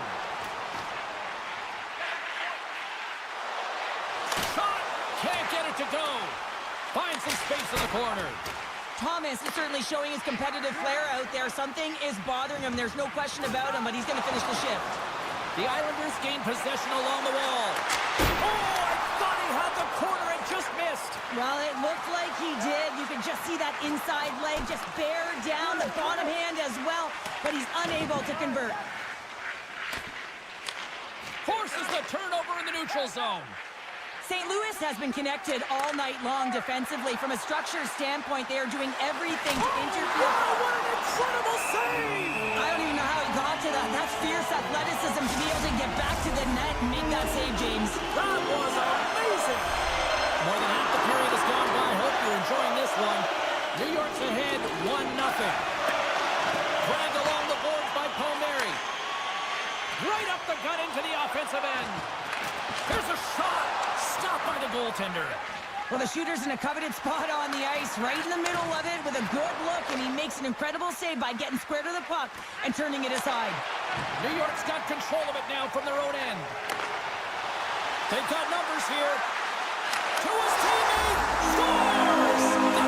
Speaker 2: Shot! Can't get it to go. Finds some space in the corner.
Speaker 3: Thomas is certainly showing his competitive flair out there. Something is bothering him. There's no question about him, but he's going to finish the shift.
Speaker 2: The Islanders gain possession along the wall. Oh, I thought he had the corner and just missed.
Speaker 3: Well, it looked like he did. You can just see that inside leg just bear down, the bottom hand as well, but he's unable to convert.
Speaker 2: Forces the turnover in the neutral zone.
Speaker 3: St. Louis has been connected all night long defensively. From a structure standpoint, they are doing everything to interfere.
Speaker 2: Wow, what an incredible save!
Speaker 3: I don't even know how he got to that. That's fierce athleticism to be able to get back to the net and make that save, James.
Speaker 2: That was amazing! More than half the period has gone by. Hope you're enjoying this one. New York's ahead 1-0. Dragged along the boards by Palmieri. Right up the gut into the offensive end. There's a shot. Stopped by the goaltender.
Speaker 3: Well, the shooter's in a coveted spot on the ice, right in the middle of it with a good look, and he makes an incredible save by getting square to the puck and turning it aside.
Speaker 2: New York's got control of it now from their own end. They've got numbers here. To his teammate. Scores! The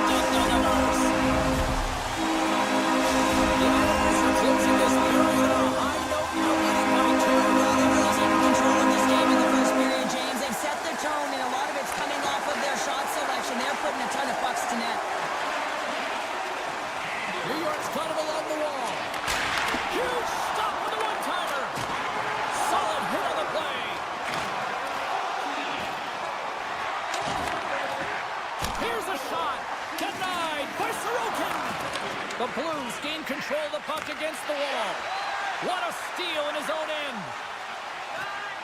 Speaker 2: captain delivers.
Speaker 1: The Islanders are closing this period on a high note. No leading by 2.
Speaker 3: They're taking control of this game in the first period, James. They've set the tone, and a lot of it's coming off of their shot selection. They're putting a ton of pucks to net.
Speaker 2: New York's got him along the wall. Huge stop with the one-timer. Solid hit on the play. Here's a shot. Denied by Sorokin. The Blues gain control of the puck against the wall. What a steal in his own end.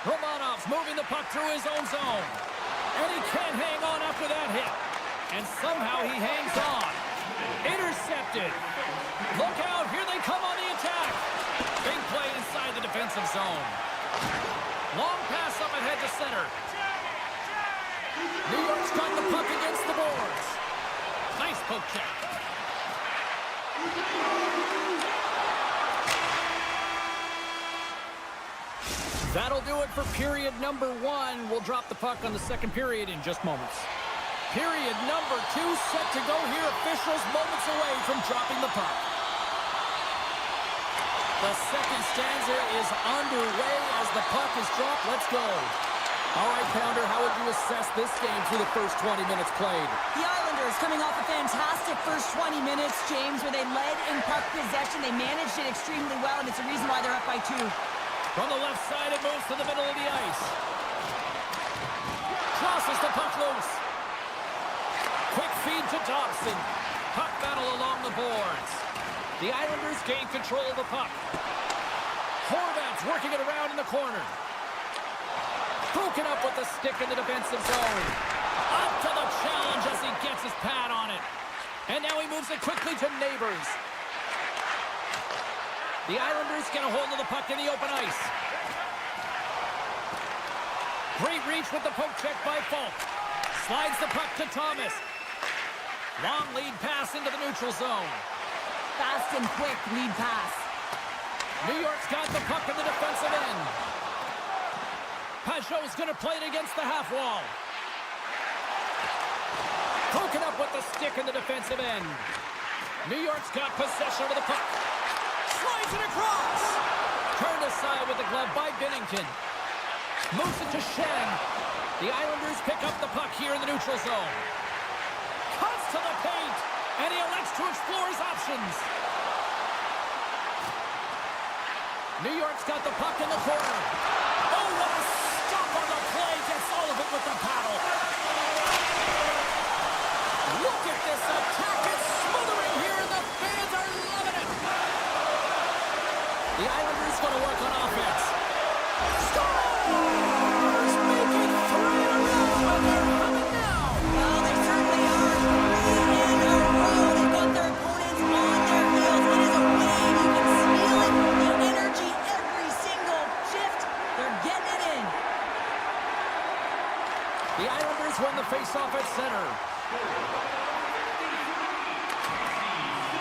Speaker 2: Romanov's moving the puck through his own zone. And he can't hang on after that hit. And somehow he hangs on. Intercepted. Look out, here they come on the attack. Big play inside the defensive zone. Long pass up ahead to center. New York's got the puck against the boards. Nice poke check. That'll do it for period number 1. We'll drop the puck on the second period in just moments. Period number 2 set to go here. Officials moments away from dropping the puck. The second stanza is underway as the puck is dropped. Let's go. All right, Pounder, how would you assess this game through the first 20 minutes played?
Speaker 3: The Islanders coming off a fantastic first 20 minutes, James, where they led in puck possession. They managed it extremely well, and it's a reason why they're up by 2.
Speaker 2: From the left side, it moves to the middle of the ice. Crosses the puck loose. Quick feed to Dobson. Puck battle along the boards. The Islanders gain control of the puck. Horvat's working it around in the corner. Broken up with the stick in the defensive zone. Up to the challenge as he gets his pad on it. And now he moves it quickly to Neighbors. The Islanders get a hold of the puck in the open ice. Great reach with the poke check by Falk. Slides the puck to Thomas. Long lead pass into the neutral zone.
Speaker 3: Fast and quick lead pass.
Speaker 2: New York's got the puck in the defensive end. Pajot's going to play it against the half wall. Broken up with the stick in the defensive end. New York's got possession of the puck. Slides it across. Turned aside with the glove by Binnington. Moves it to Shen. The Islanders pick up the puck here in the neutral zone. Cuts to the paint. And he elects to explore his options. New York's got the puck in the corner. Oh, what a stop on the play. Gets all of it with the paddle. Look at this attack. It's smothering here, and the fans are loving it. The Islanders going to work on offense. Stars make it 3 in a row, and they're coming now.
Speaker 3: Well, they certainly are. 3 in a row. They've got their opponents on their heels. It is a wave. You can feel it. The energy every single shift. They're getting it in.
Speaker 2: The Islanders win the faceoff at center.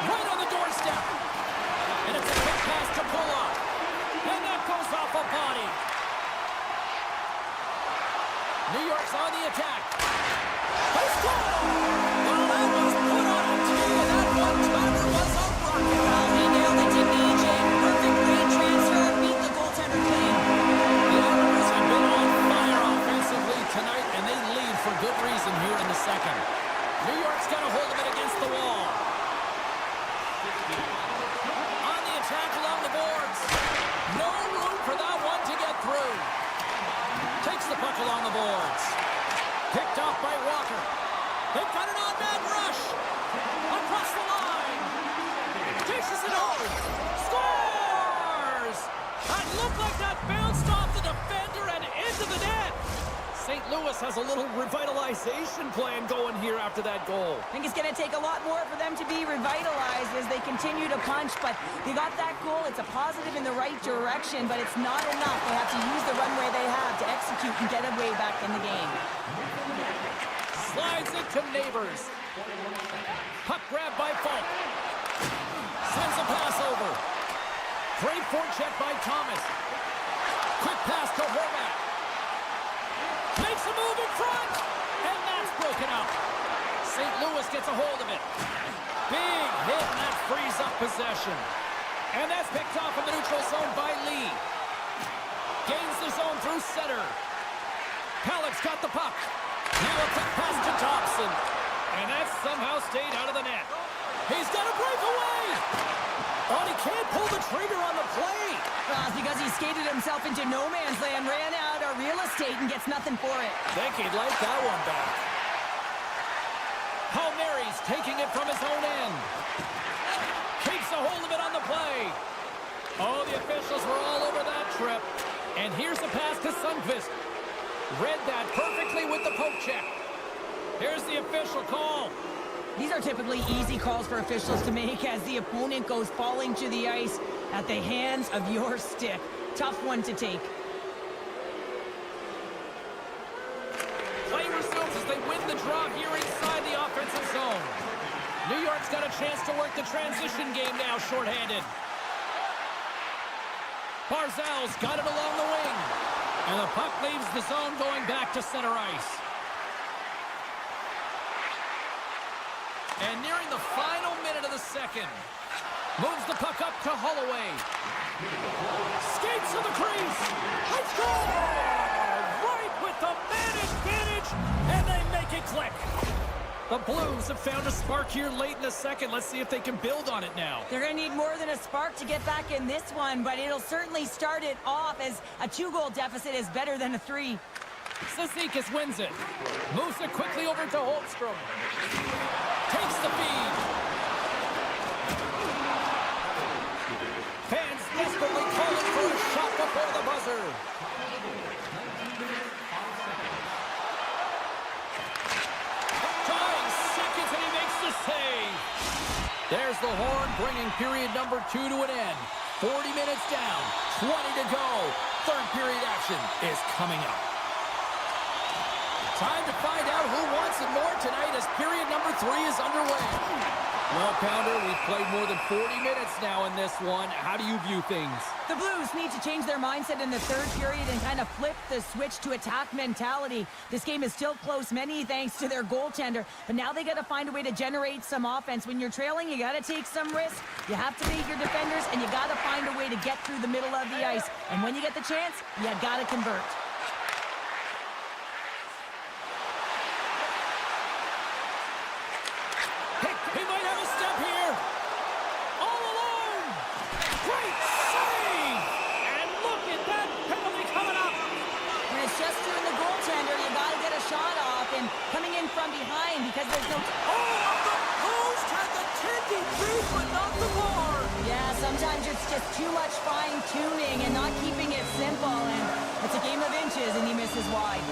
Speaker 2: Right on the doorstep. And it's a quick pass to pull up. And that goes off a body. New York's on the attack. They score!
Speaker 3: Well, that was put on a tee, and that one-timer was a rocket. Well, he nailed it to EJ. Perfect great transfer. Beat the goaltender clean.
Speaker 2: The Islanders have been on fire offensively tonight, and they lead for good reason here in the second. New York's got a hold of it against the wall. On the attack along the boards. No room for that one to get through. Takes the puck along the boards. Picked off by Walker. They've got an on-man rush. Across the line. Dishes it home. Scores! That looked like that bounced off the defender and into the net. St. Louis has a little revitalization plan going here after that goal.
Speaker 3: I think it's going to take a lot more for them to be revitalized as they continue to punch, but they got that goal. It's a positive in the right direction, but it's not enough. They have to use the runway they have to execute and get a way back in the game.
Speaker 2: Slides it to Neighbors. Puck grab by Falk. Sends a pass over. Great forecheck by Thomas. Quick pass to Horvat. Makes a move in front, and that's broken up. St. Louis gets a hold of it. Big hit, and that frees up possession. And that's picked off in the neutral zone by Lee. Gains the zone through center. Halleck's got the puck. Now a quick pass to Thompson. And that somehow stayed out of the net. He's got a breakaway. Oh, he can't pull the trigger on the play.
Speaker 3: Well, it's because he skated himself into no man's land, ran out of real estate, and gets nothing for it.
Speaker 2: Think he'd like that one back. Palmieri's taking it from his own end. Keeps a hold of it on the play. Oh, the officials were all over that trip. And here's a pass to Sundqvist. Read that perfectly with the poke check. Here's the official call.
Speaker 3: These are typically easy calls for officials to make as the opponent goes falling to the ice at the hands of your stick. Tough one to take.
Speaker 2: Play resumes as they win the draw here inside the offensive zone. New York's got a chance to work the transition game now, shorthanded. Barzal's got it along the wing. And the puck leaves the zone going back to center ice. And nearing the final minute of the second. Moves the puck up to Holloway. Skates to the crease. Let's go! Right with the man advantage, and they make it click. The Blues have found a spark here late in the second. Let's see if they can build on it now.
Speaker 3: They're going to need more than a spark to get back in this one, but it'll certainly start it off as a 2-goal deficit is better than a 3.
Speaker 2: Cizikas wins it. Moves it quickly over to Holmstrom. Takes the feed. Fans desperately calling for a shot before the buzzer. Trying seconds and he makes the save. There's the horn bringing period number 2 to an end. 40 minutes down, 20 to go. Third period action is coming up. Time to find out who wants it more tonight as period number 3 is underway. Well, Pounder, we've played more than 40 minutes now in this one. How do you view things?
Speaker 3: The Blues need to change their mindset in the third period and kind of flip the switch to attack mentality. This game is still close, many thanks to their goaltender, but now they got to find a way to generate some offense. When you're trailing, you got to take some risks. You have to beat your defenders, and you got to find a way to get through the middle of the ice. And when you get the chance, you got to convert.
Speaker 2: He might have a step here. All alone. Great save. And look at that penalty coming up.
Speaker 3: When it's just you and the goaltender, you got to get a shot off, and coming in from behind because there's no...
Speaker 2: Oh, the post had the tinted roof, but not the bar.
Speaker 3: Yeah, sometimes it's just too much fine-tuning and not keeping it simple, and it's a game of inches, and he misses wide.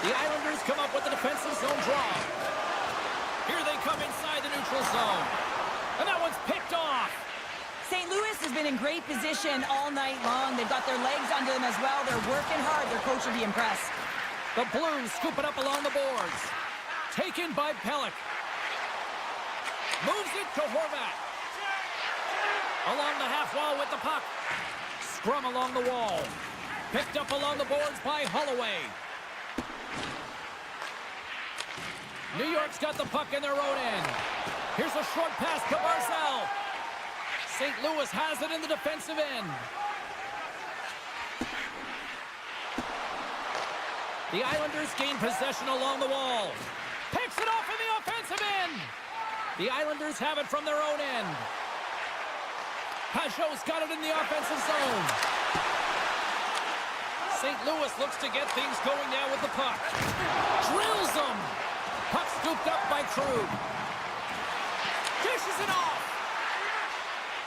Speaker 2: The Islanders come up with the defensive zone draw. Here they come inside the neutral zone. And that one's picked off.
Speaker 3: St. Louis has been in great position all night long. They've got their legs under them as well. They're working hard. Their coach will be impressed.
Speaker 2: The Blues scoop it up along the boards. Taken by Pelech. Moves it to Horvat. Along the half wall with the puck. Scrum along the wall. Picked up along the boards by Holloway. New York's got the puck in their own end. Here's a short pass to Barzal. St. Louis has it in the defensive end. The Islanders gain possession along the wall. Picks it off in the offensive end. The Islanders have it from their own end. Pajot's got it in the offensive zone. St. Louis looks to get things going now with the puck. Drills them. Puck scooped up by Krug. Dishes it off.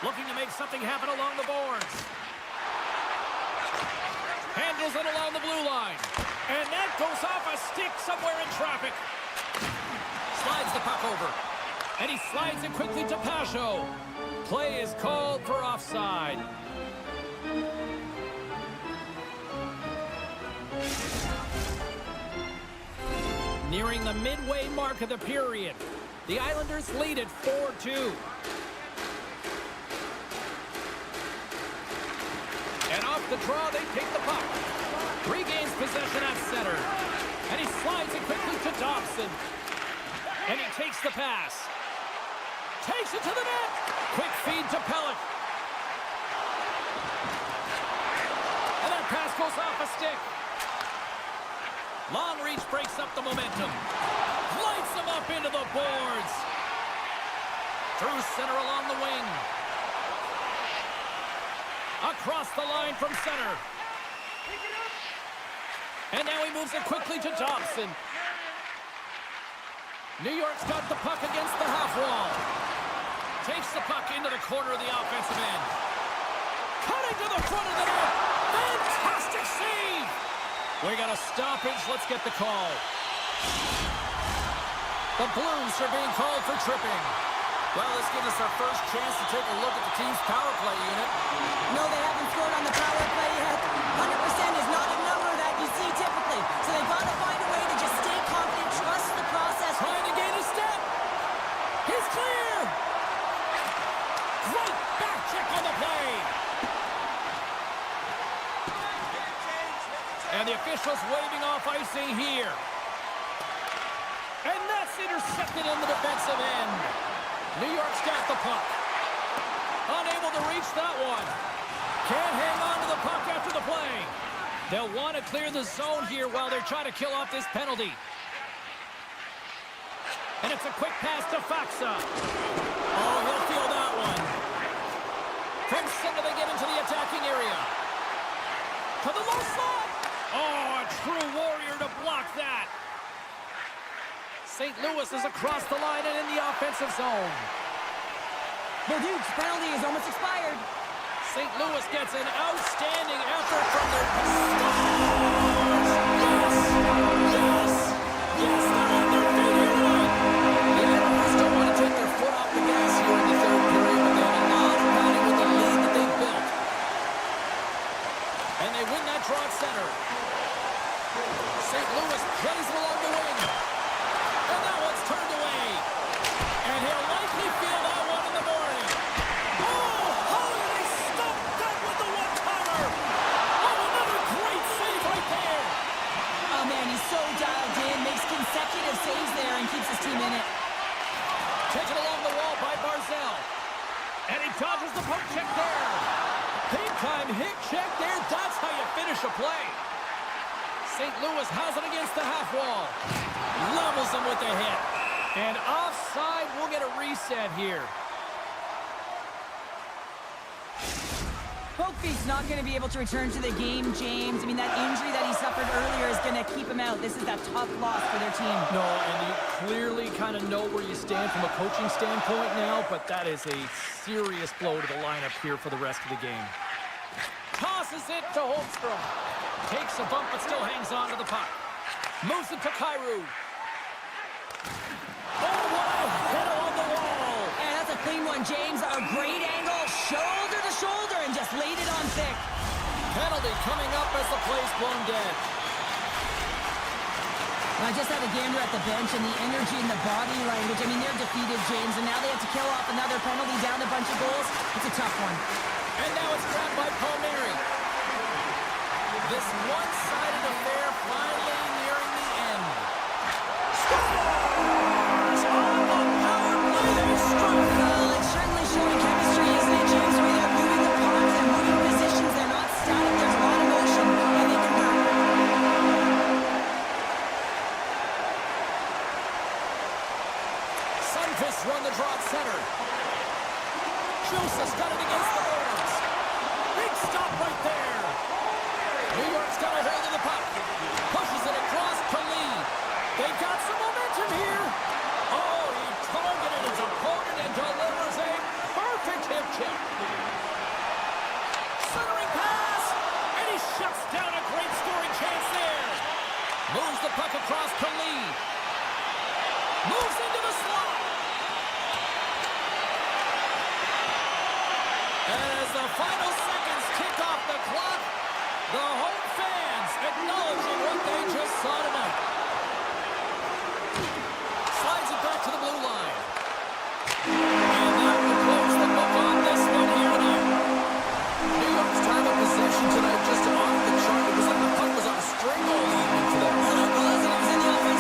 Speaker 2: Looking to make something happen along the boards. Handles it along the blue line. And that goes off a stick somewhere in traffic. Slides the puck over. And he slides it quickly to Pajot. Play is called for offside. Nearing the midway mark of the period. The Islanders lead at 4-2. And off the draw, they take the puck. Regains possession at center. And he slides it quickly to Dobson. And he takes the pass. Takes it to the net. Quick feed to Pelech. And that pass goes off a stick. Long reach breaks up the momentum. Lights him up into the boards. Through center along the wing. Across the line from center. And now he moves it quickly to Dobson. New York's got the puck against the half wall. Takes the puck into the corner of the offensive end. Cutting to the front of the net. Fantastic save!
Speaker 1: We got a stoppage. Let's get the call. The Blues are being called for tripping.
Speaker 2: Well, this gives us our first chance to take a look at the team's power play unit.
Speaker 3: No, they haven't scored on the power play yet. 100% is not a number that you see typically. So they've got to find a way to just stay confident, trust the process.
Speaker 2: Trying to gain a step. He's clear. Great back check on the play.
Speaker 1: And the officials waving off icing here.
Speaker 2: And that's intercepted in the defensive end.
Speaker 1: New York's got the puck. Unable to reach that one.
Speaker 2: Can't hang on to the puck after the play.
Speaker 1: They'll want to clear the zone here while they're trying to kill off this penalty.
Speaker 2: And it's a quick pass to Faksa. Oh, he'll feel that one.
Speaker 1: From center, they get into the attacking area.
Speaker 2: To the low slot. Oh, a true warrior to block that.
Speaker 1: St. Louis is across the line and in the offensive zone.
Speaker 3: Well, Duke's penalty is almost expired.
Speaker 1: St. Louis gets an outstanding effort from their...
Speaker 2: Yes! Yes! Yes, they're on their feet here tonight.
Speaker 1: The Admirals don't want to take their foot off the gas here in the third period, but they have a lot of padding with the lead that they've built. And they win that draw at center. St. Louis plays it along the wing.
Speaker 2: And that one's turned away. And he'll likely feel that one in the morning. Oh, how did they stop that with the one-timer? Oh, another great save right there.
Speaker 3: Oh, man, he's so dialed in, makes consecutive saves there and keeps his team in it.
Speaker 1: Taken along the wall by Barzell.
Speaker 2: And he dodges the poke check there.
Speaker 1: Big-time hit check there. That's how you finish a play. St. Louis has it against the half wall.
Speaker 2: Levels him with the hit.
Speaker 1: And offside, we'll get a reset here.
Speaker 3: Hope's not going to be able to return to the game, James. I mean, that injury that he suffered earlier is going to keep him out. This is a tough loss for their team.
Speaker 1: No, and you clearly kind of know where you stand from a coaching standpoint now, but that is a serious blow to the lineup here for the rest of the game.
Speaker 2: Tosses it to Holmstrom.
Speaker 1: Takes a bump, but still hangs on to the puck. Moves it to Kyrou.
Speaker 2: Oh, what a hit on the wall.
Speaker 3: And that's a clean one, James. A great angle, shoulder to shoulder, and just laid it on thick.
Speaker 1: Penalty coming up as the play's blown dead.
Speaker 3: I just had a gander at the bench, and the energy in the body language. I mean, they're defeated, James, and now they have to kill off another penalty, down a bunch of goals. It's a tough one.
Speaker 1: And now it's grabbed by Palmieri. This one-sided affair finally nearing the end.
Speaker 2: Scores on the power play. They struck.
Speaker 3: Well, it's certainly showing chemistry, isn't it, James? Where they're moving the puck, they're moving positions, they're not static, there's a lot of motion, and they can work.
Speaker 1: Sunfist run the draw at center. Juice got it against the boards.
Speaker 2: Big stop right there.
Speaker 1: New York's got a hold of the puck. Pushes it across to Lee.
Speaker 2: They've got some momentum here.
Speaker 1: Oh, he targeted his opponent and delivers a perfect hip check.
Speaker 2: Centering pass. And he shuts down a great scoring chance there.
Speaker 1: Moves the puck across to Lee. Moves into the slot. And as the final seconds tick off the clock, the home fans acknowledging what they just saw tonight. Slides it back to the blue line. And that will close the book on this one here tonight. New York's time of possession tonight just off the chart. It was like the puck was on a string all evening for them.
Speaker 3: Well, it was in the offensive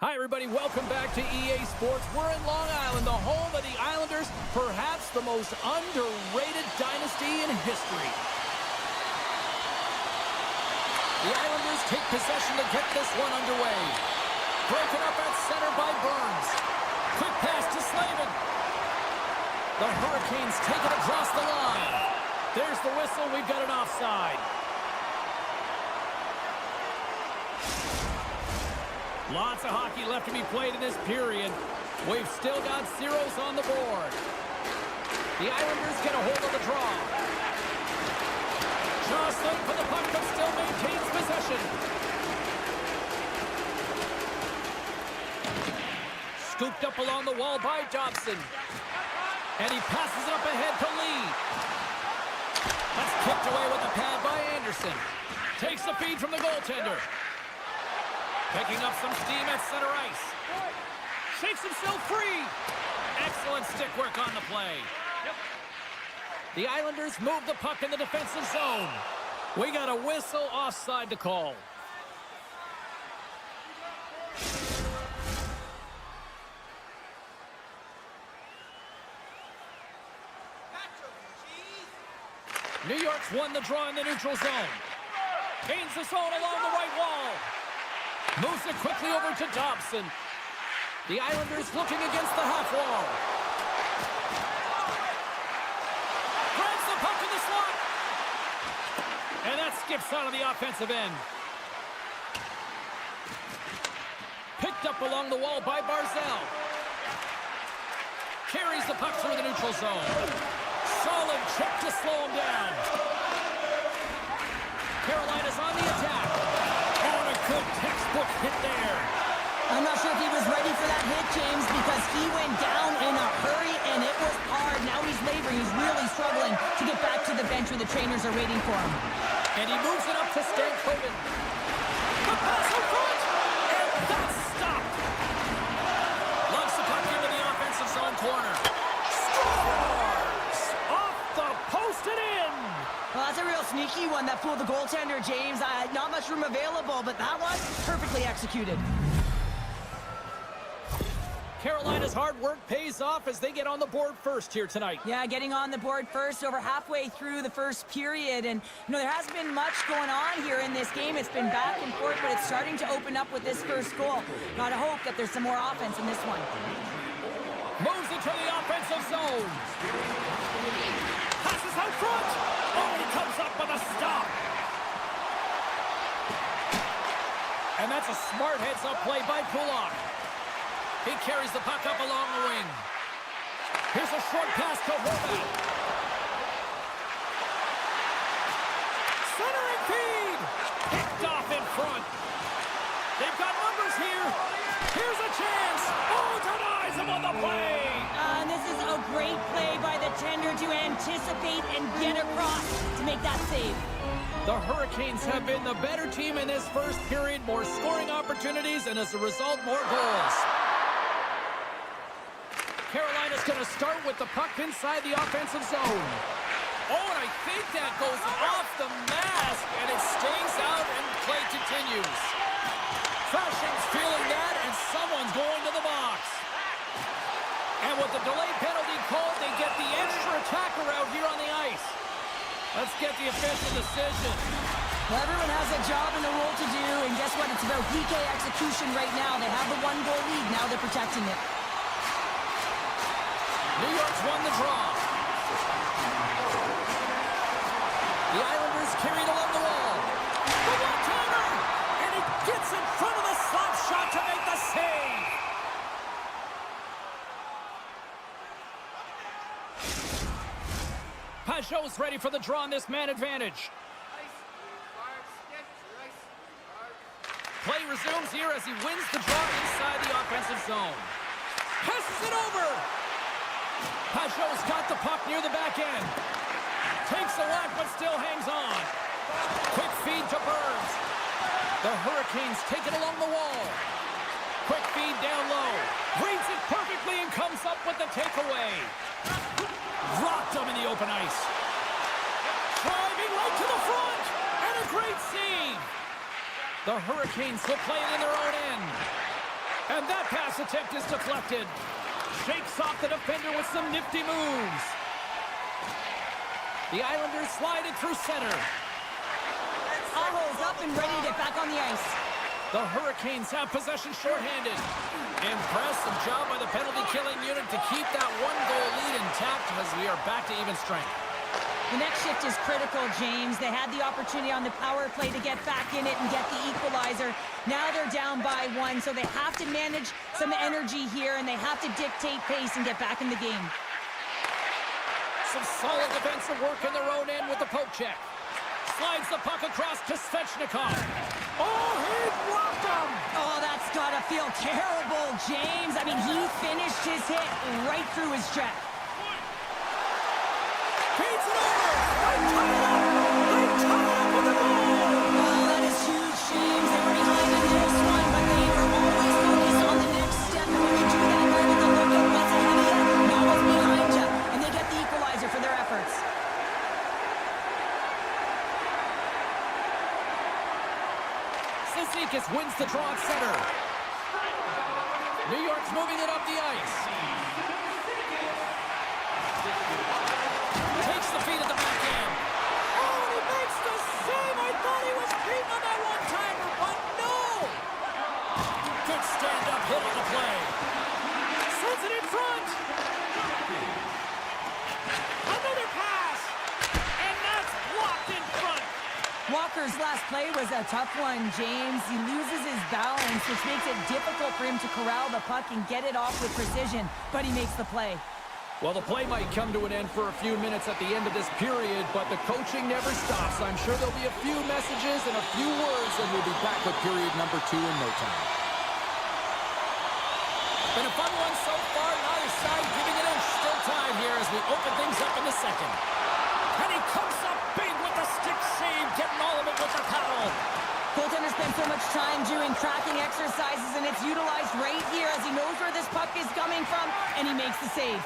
Speaker 1: Hi, everybody. Welcome back to EA Sports. We're in Long Island, the home of the Islanders, perhaps the most underrated dynasty in history. The Islanders take possession to get this one underway. Broken up at center by Burns. Quick pass to Slavin. The Hurricanes take it across the line. There's the whistle. We've got an offside. Lots of hockey left to be played in this period. We've still got zeros on the board. The Islanders get a hold of the draw. Jostling for the puck, but still maintains possession. Scooped up along the wall by Dobson. And he passes it up ahead to Lee. That's kicked away with the pad by Anderson. Takes the feed from the goaltender. Picking up some steam at center ice. Shakes himself free. Excellent stick work on the play. The Islanders move the puck in the defensive zone. We got a whistle offside to call. New York's won the draw in the neutral zone. Gains the zone along the right wall. Moves it quickly over to Dobson. The Islanders looking against the half wall. Grabs the puck in the slot. And that skips out of the offensive end. Picked up along the wall by Barzal. Carries the puck through the neutral zone. Solid check to slow him down. Carolina's on the attack. Oh, a good textbook hit there.
Speaker 3: I'm not sure if he was ready for that hit, James, because he went down in a hurry, and it was hard. Now he's laboring. He's really struggling to get back to the bench where the trainers are waiting for him.
Speaker 1: And he moves it up to Stankoven. The pass in front, and that's stopped. Loves the puck into the offensive zone corner. Scores! Off the post and in.
Speaker 3: Well, that's a real sneaky one that fooled the goaltender, James. Not much room available, but that one perfectly executed.
Speaker 1: Carolina's hard work pays off as they get on the board first here tonight.
Speaker 3: Yeah, getting on the board first over halfway through the first period. And, there hasn't been much going on here in this game. It's been back and forth, but it's starting to open up with this first goal. Gotta hope that there's some more offense in this one.
Speaker 1: Moves it to the offensive zone. Passes out front. Oh, he comes up with a stop. And that's a smart heads-up play by Pulak. He carries the puck up along the wing. Here's a short pass to Horvat. Centering feed. Picked off in front. They've got numbers here. Here's a chance. Oh, denies him on the play.
Speaker 3: And this is a great play by the tender to anticipate and get across to make that save.
Speaker 1: The Hurricanes have been the better team in this first period. More scoring opportunities, and as a result, more goals. Carolina's going to start with the puck inside the offensive zone. Oh, and I think that goes off the mask, and it stays out, and play continues. Fashion's feeling that, and someone's going to the box. And with the delay penalty called, they get the extra attacker out here on the ice. Let's get the official decision.
Speaker 3: Well, everyone has a job and a role to do, and guess what? It's about PK execution right now. They have the one-goal lead. Now they're protecting it.
Speaker 1: New York's won the draw. The Islanders carried along the wall. The one-timer! And he gets in front of the slap shot to make the save. Pajot's ready for the draw on this man advantage. Play resumes here as he wins the draw inside the offensive zone. Passes it over. Pajot's got the puck near the back end. Takes a whack, but still hangs on. Quick feed to Burns. The Hurricanes take it along the wall. Quick feed down low. Reads it perfectly and comes up with the takeaway. Rocked him in the open ice. Driving right to the front. And a great save. The Hurricanes will play it in their own end.
Speaker 2: And that pass attempt is deflected. Shakes off the defender with some nifty moves. The Islanders slide it through center.
Speaker 3: Aho's up and ready to get back on the ice.
Speaker 2: The Hurricanes have possession shorthanded.
Speaker 1: Impressive job by the penalty-killing unit to keep that one-goal lead intact as we are back to even strength.
Speaker 3: The next shift is critical, James. They had the opportunity on the power play to get back in it and get the equalizer. Now they're down by 1, so they have to manage some energy here, and they have to dictate pace and get back in the game.
Speaker 1: Some solid defensive work in their own end with the poke check. Slides the puck across to Svechnikov.
Speaker 2: Oh, he blocked him!
Speaker 3: Oh, that's got to feel terrible, James. I mean, he finished his hit right through his check.
Speaker 2: Feeds it over! They tie it up! They tie it up with the goal!
Speaker 3: Oh, that is huge, James. They were behind in this one, but they were always focused on the next step. And when you do that, you're able to look at what's ahead of you, not what's behind you. And they get the equalizer for their efforts.
Speaker 1: Zizekas wins the draw at center. New York's moving it up the ice. Takes the feed at the back end.
Speaker 2: Oh, and he makes the save! I thought he was beaten on that one-timer, but no!
Speaker 1: Good stand-up hit on the play.
Speaker 2: Sends it in front! Another pass! And that's blocked in front!
Speaker 3: Walker's last play was a tough one, James. He loses his balance, which makes it difficult for him to corral the puck and get it off with precision, but he makes the play.
Speaker 1: Well, the play might come to an end for a few minutes at the end of this period, but the coaching never stops. I'm sure there'll be a few messages and a few words, and we'll be back with period number 2 in no time. Been a fun one so far. Neither side giving it inch. Still time here as we open things up in the second.
Speaker 2: And he comes up big with the stick save, getting all of it with the paddle.
Speaker 3: Goaltender spent so much time doing tracking exercises, and it's utilized right here as he knows where this puck is coming from, and he makes the save.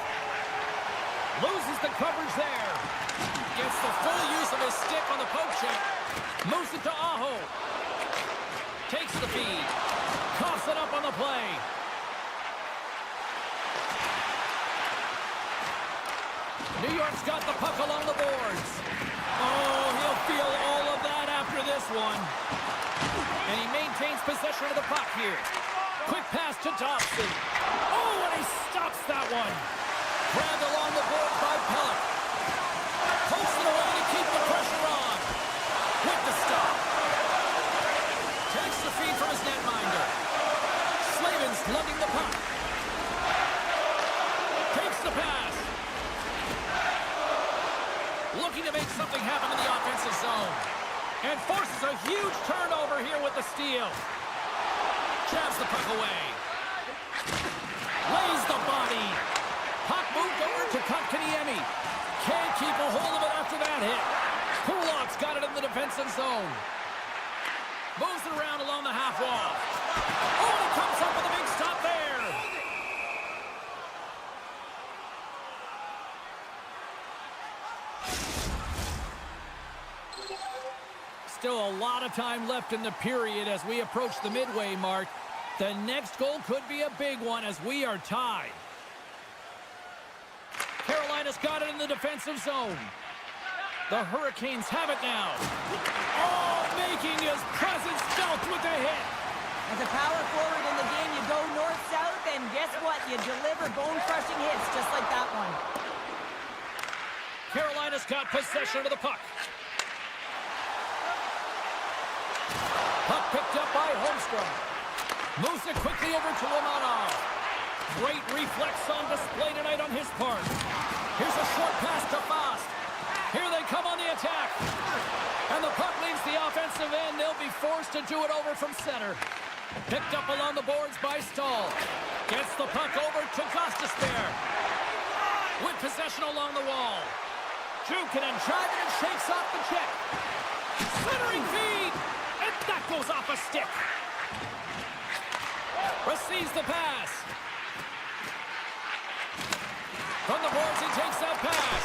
Speaker 1: Loses the coverage there. Gets the full use of his stick on the poke check. Moves it to Aho. Takes the feed. Coughs it up on the play. New York's got the puck along the boards. Oh, he'll feel all of that after this one. And he maintains possession of the puck here. Quick pass to Dobson. Oh, and he stops that one. Grabbed along the boards by Pellick. Pokes it away to keep the pressure on. With the stop. Takes the feed from his netminder. Slavin's lugging the puck. Takes the pass. Looking to make something happen in the offensive zone. And forces a huge turnover here with the steal. Jabs the puck away. Lays the body. Puck moved over to Kotkaniemi. Can't keep a hold of it after that hit. Kulak's got it in the defensive zone. Moves it around along the half wall. Oh, and he comes up with a big stop there. Still a lot of time left in the period as we approach the midway mark. The next goal could be a big one as we are tied. Carolina's got it in the defensive zone. The Hurricanes have it now. Oh, making his presence felt with the hit.
Speaker 3: As a power forward in the game, you go north-south, and guess what? You deliver bone-crushing hits just like that one.
Speaker 1: Carolina's got possession of the puck. Puck picked up by Holmstrom. Moves it quickly over to Romanov. Great reflex on display tonight on his part. Here's a short pass to Fast. Here they come on the attack. And the puck leaves the offensive end. They'll be forced to do it over from center. Picked up along the boards by Stahl. Gets the puck over to Gostisbehere. With possession along the wall. Jukinen driving and shakes off the check. Centering feed. And that goes off a stick. Receives the pass. From the boards, he takes that pass.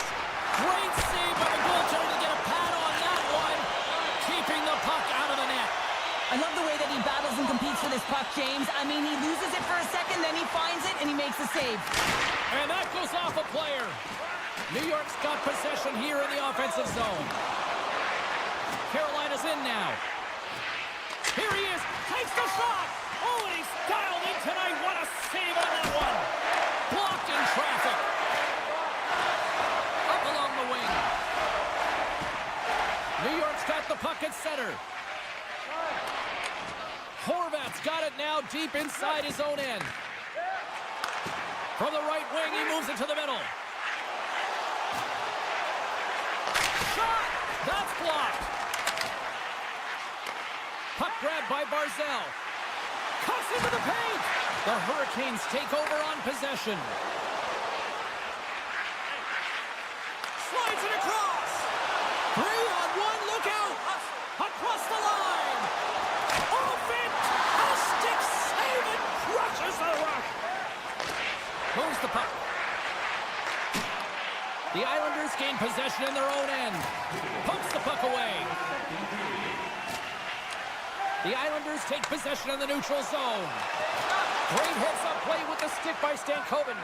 Speaker 1: Great save by the goaltender to get a pad on that one. Keeping the puck out of the net.
Speaker 3: I love the way that he battles and competes for this puck, James. I mean, he loses it for a second, then he finds it, and he makes a save.
Speaker 2: And that goes off a player. New York's got possession here in the offensive zone. Carolina's in now. Here he is. Takes the shot. Oh, and he's dialed in tonight. What a save on that one. Blocked in traffic. Up along the wing. New York's got the puck at center. Horvat's got it now deep inside his own end. From the right wing, he moves it to the middle. Shot! That's blocked. Puck grabbed by Barzal. Cuts into the paint. The Hurricanes take over on possession. Slides it across. 3-on-1, look out. Across the line. Oh, fantastic save, and crushes the rush. Moves the puck. The Islanders gain possession in their own end. Pumps the puck away. The Islanders take possession in the neutral zone. Great heads-up play with the stick by Stankoven.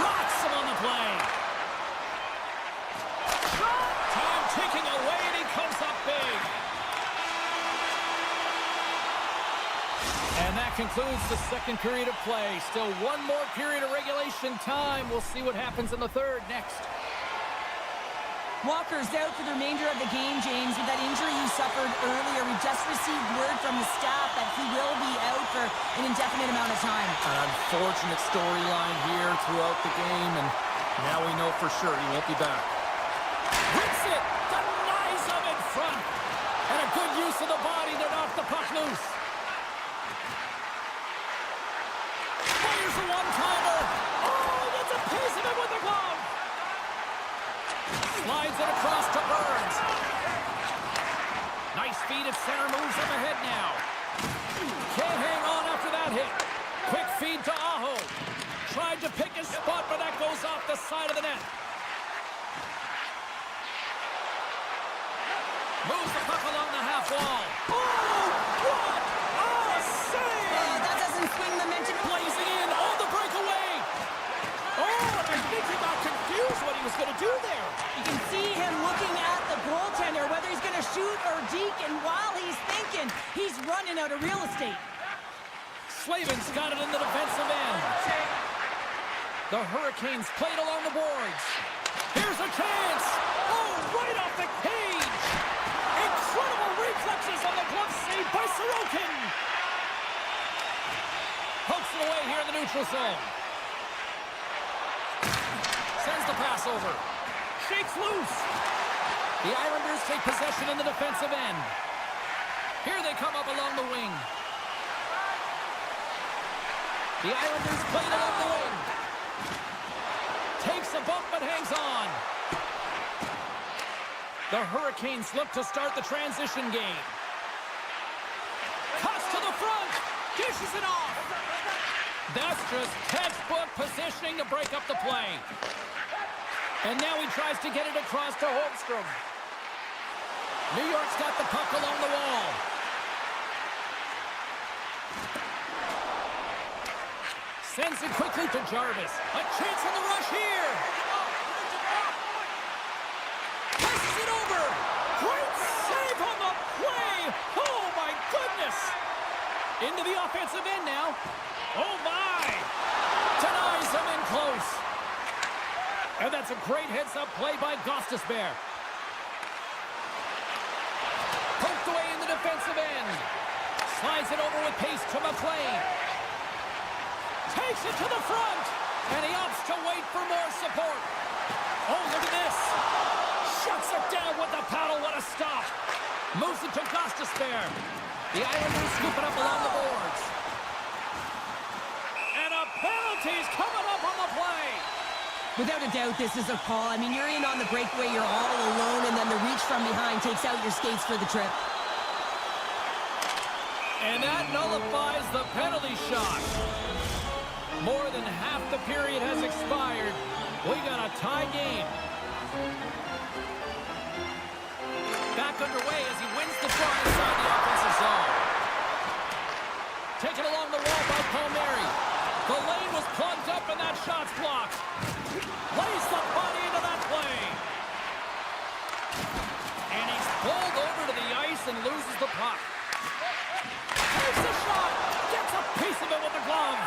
Speaker 2: Rocks him on the play. Time ticking away, and he comes up big. And that concludes the second period of play. Still one more period of regulation time. We'll see what happens in the third next.
Speaker 3: Walker's out for the remainder of the game, James, with that injury he suffered earlier. We just received word from the staff that he will be out for an indefinite amount of time.
Speaker 1: An unfortunate storyline here throughout the game, and now we know for sure he won't be back.
Speaker 2: Hits it! Denies him in front! And a good use of the body to knock the puck loose. Fires a one-timer! Oh, he gets a piece of it with the glove! Slides it across to Burns. Nice feed at center, moves him ahead now. Can't hang on after that hit. Quick feed to Aho. Tried to pick his spot, but that goes off the side of the net. Moves the puck along the half wall. Oh, what a save!
Speaker 3: That doesn't swing the mention.
Speaker 2: Blazing in on the breakaway. Oh, and I think he got confused what he was going to do there.
Speaker 3: You can see him looking at the goaltender, whether he's going to shoot or deke, and while he's thinking, he's running out of real estate.
Speaker 2: Slavin's got it in the defensive end. The Hurricanes played along the boards. Here's a chance. Oh, right off the cage. Incredible reflexes on the glove save by Sorokin. Pokes it away here in the neutral zone. Sends the pass over. Shakes loose. The Islanders take possession in the defensive end. Here they come up along the wing. The Islanders played along the wing. Takes a bump but hangs on. The Hurricanes look to start the transition game. Cuts to the front. Dishes it off. That's just textbook positioning to break up the play. And now he tries to get it across to Holmstrom. New York's got the puck along the wall. Sends it quickly to Jarvis. A chance in the rush here. Passes it over. Great save on the play. Oh, my goodness. Into the offensive end now. Oh, my. Denies him in close. And that's a great heads-up play by Gostisbehere. Poked away in the defensive end. Slides it over with pace to McLean. Takes it to the front. And he opts to wait for more support. Oh, look at this. Shuts it down with the paddle. What a stop. Moves it to Gostisbehere. The Islanders scoop it up along the boards. And a penalty's coming up on the play.
Speaker 3: Without a doubt, this is a call. I mean, you're in on the breakaway, you're all alone, and then the reach from behind takes out your skates for the trip.
Speaker 2: And that nullifies the penalty shot. More than half the period has expired. We got a tie game. Back underway as he wins the draw inside the shot's blocked. Lays the body into that play. And he's pulled over to the ice and loses the puck. Takes a shot. Gets a piece of it with the glove.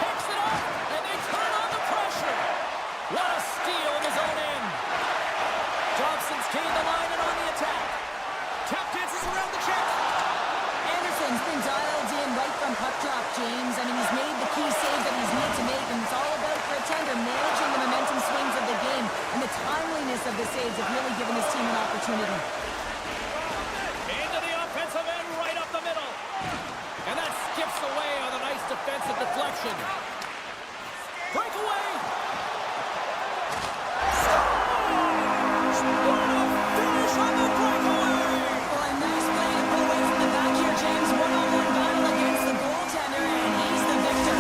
Speaker 2: Picks it up, and they turn on the pressure. What a steal in his own end. Dobson's gained the line and on the attack. Tap dances around the check.
Speaker 3: Anderson's been dialed in right from puck drop, James. I mean, he's made the key save that he's needed to make, and it's all about, for a tender, managing the momentum swings of the game, and the timeliness of the saves have really given his team an opportunity.
Speaker 2: Into the offensive end, right up the middle. And that skips away on a nice defensive deflection. Breakaway. Scores! What a finish on the breakaway!
Speaker 3: Well, a nice play to pull away from the back here, James. One-on-one battle against the goaltender, and he's the victor.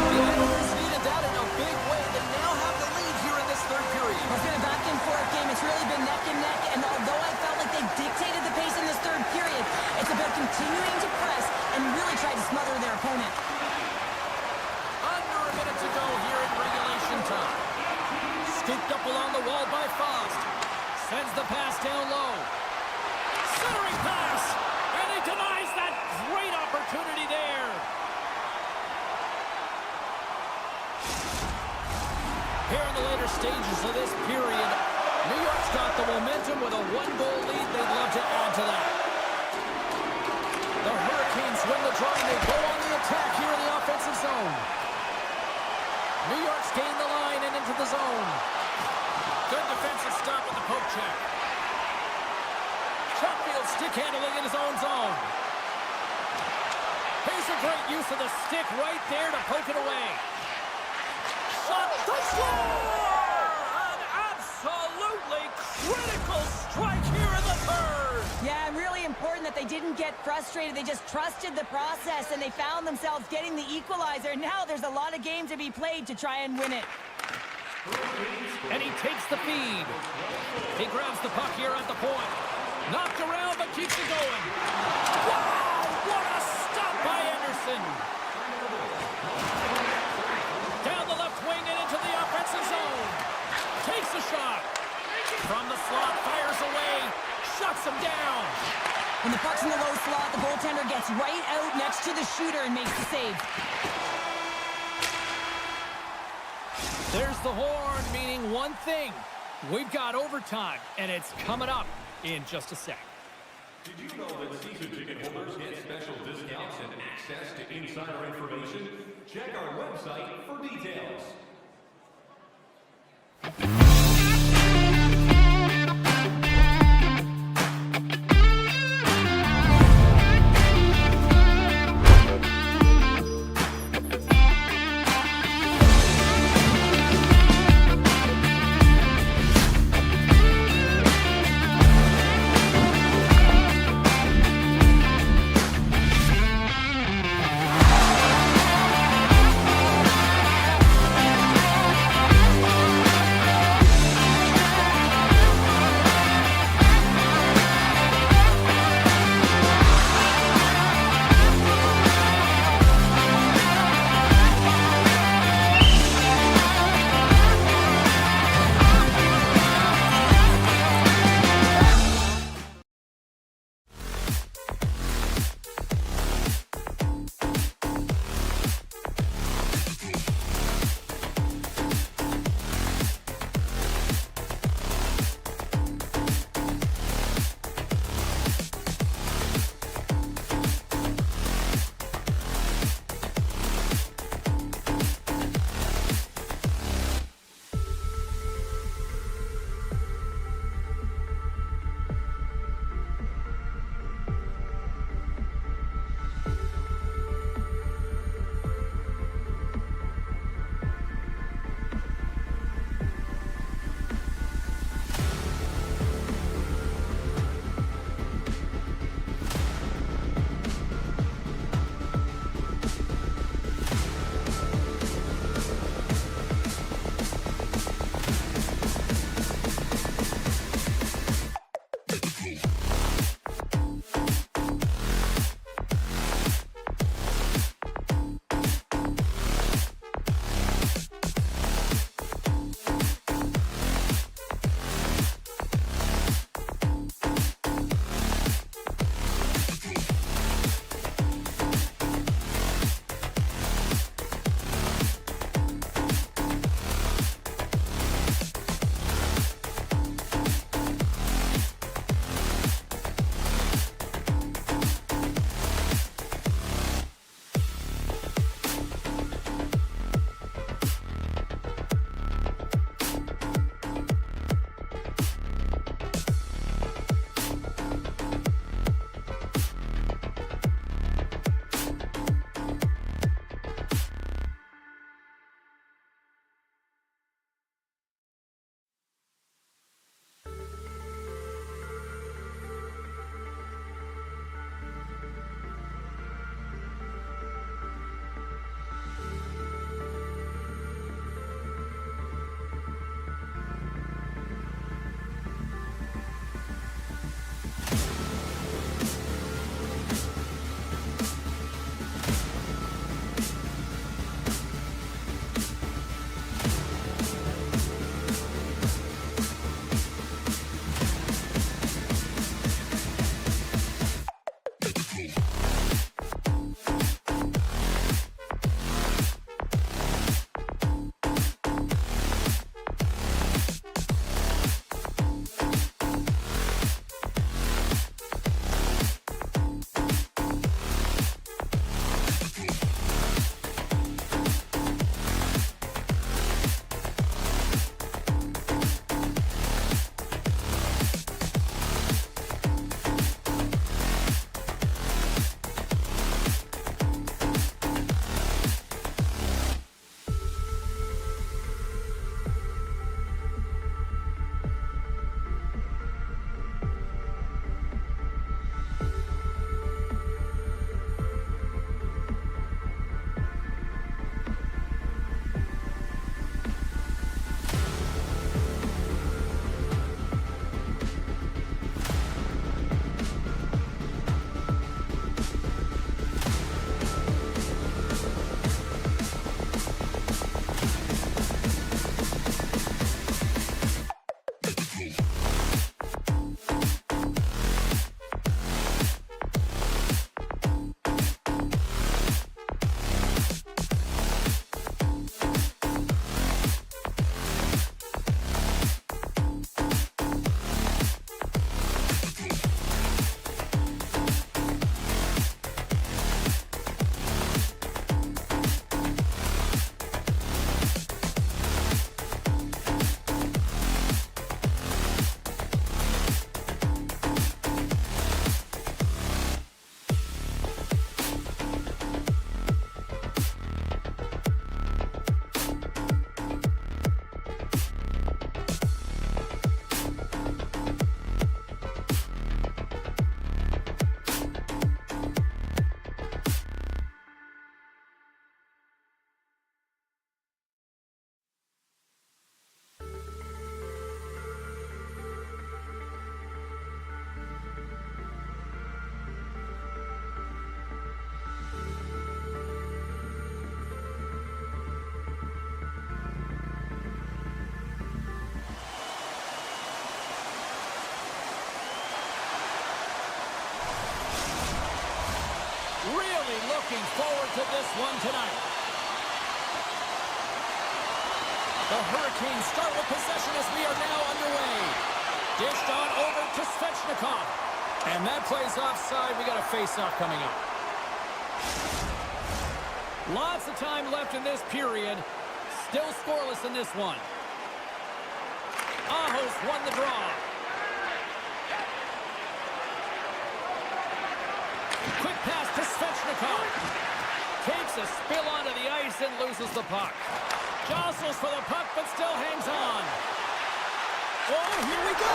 Speaker 1: The Islanders needed that in a big way. They now have the lead here in this third period.
Speaker 3: It's been a back-and-forth game. It's really been neck and neck, and although I felt like they dictated the pace in this third period, it's about continuing to press and really try to smother their opponent.
Speaker 1: Under a minute to go here in regulation time.
Speaker 2: Scooped up along the wall by Faust. Sends the pass down low. Centering pass. And he denies that great opportunity there. Here in the later stages of this period, New York's got the momentum with a one-goal lead. They'd love to add to that. The Hurricanes win the draw and they go on the attack here in the offensive zone. New York's gained the line and into the zone. Good defensive stop with the poke check. Chatfield stick handling in his own zone. Here's a great use of the stick right there to poke it away. Shot, they score! An absolutely critical strike here in the third.
Speaker 3: Yeah, really important that they didn't get frustrated. They just trusted the process, and they found themselves getting the equalizer. Now there's a lot of game to be played to try and win it.
Speaker 2: And he takes the feed. He grabs the puck here at the point. Knocked around, but keeps it going. Wow, what a stop by Anderson. Down the left wing and into the offensive zone. Takes a shot. From the slot, fires away. Shuts him down.
Speaker 3: When the puck's in the low slot, the goaltender gets right out next to the shooter and makes the save.
Speaker 2: There's the horn, meaning one thing. We've got overtime, and it's coming up in just a sec.
Speaker 4: Did you know that season ticket holders get special discounts and access to insider information? Check our website for details.
Speaker 2: really looking forward to this one tonight. The Hurricanes start with possession as we are now underway. Dished on over to Svechnikov.
Speaker 1: And that plays offside. We got a face-off coming up.
Speaker 2: Lots of time left in this period. Still scoreless in this one. Aho's won the draw. Quick pass to Svechnikov. Takes a spill onto the ice and loses the puck. Jostles for the puck, but still hangs on. Oh, here we go!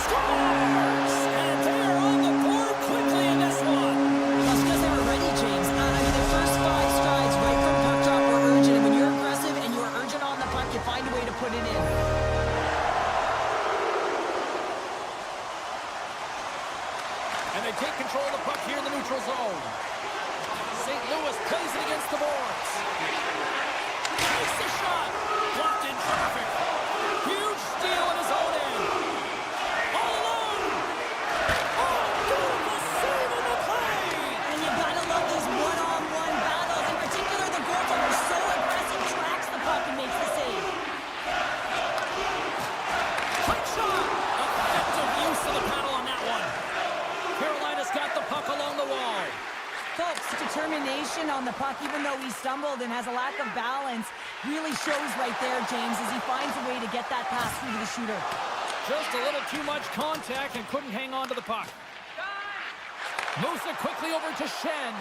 Speaker 2: Scores! And they're on the board quickly in this one.
Speaker 3: That's because they were ready, James. I mean, the first 5 strides right from puck drop were urgent. And when you're aggressive and you're urgent on the puck, you find a way to put it in.
Speaker 2: And they take control of the puck here in the neutral zone. St. Louis plays it against the boards. Takes the shot. Blocked in traffic. Huge steal in his own end. All alone. Oh, beautiful save on the play.
Speaker 3: And you've got to love these one-on-one battles. In particular, the goaltender so aggressive, tracks the puck and makes the save.
Speaker 2: Quick shot. Effective use of the paddle on that one. Carolina's got the puck along the wall.
Speaker 3: Folks, determination on the puck, even though he stumbled and has a lack of balance, really shows right there, James, as he finds a way to get that pass through to the shooter.
Speaker 2: Just a little too much contact and couldn't hang on to the puck. Moves it quickly over to Shen.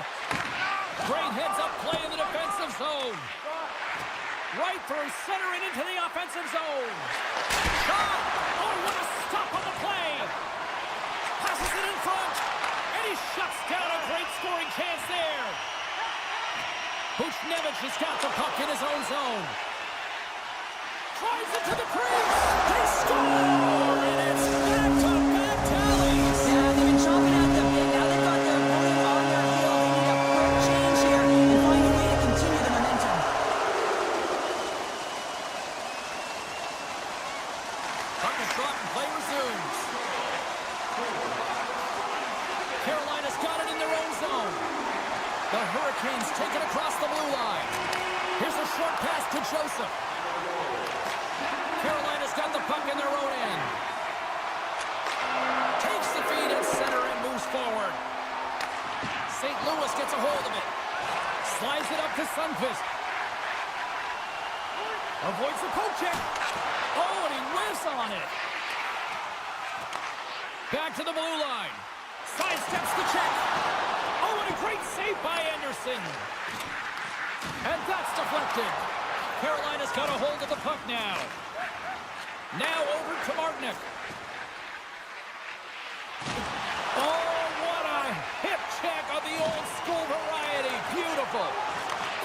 Speaker 2: Great heads-up play in the defensive zone. Right through center and into the offensive zone. Shot! Oh, what a stop on the play! Passes it in front. And he shuts down a great scoring chance there. Buchnevich has got the puck in his own zone. Drives it to the crease. They score! And it's back-to-back tallies.
Speaker 3: Yeah, they've been chomping at the bit. Now they've got their opponent on their heels. They need a quick change here and find a way to continue the momentum.
Speaker 2: Puck is dropped and play resumes. Carolina's got it in their own zone. The Hurricanes take it across the blue line. Here's a short pass to Joseph. Carolina's got the puck in their own end. Takes the feed at center and moves forward. St. Louis gets a hold of it. Slides it up to Sundqvist. Avoids the poke check. Oh, and he whiffs on it. Back to the blue line. Sidesteps the check. Oh, and a great save by Anderson. And that's deflected. Carolina's got a hold of the puck now. Now over to Martinick. Oh, what a hip check of the old school variety. Beautiful.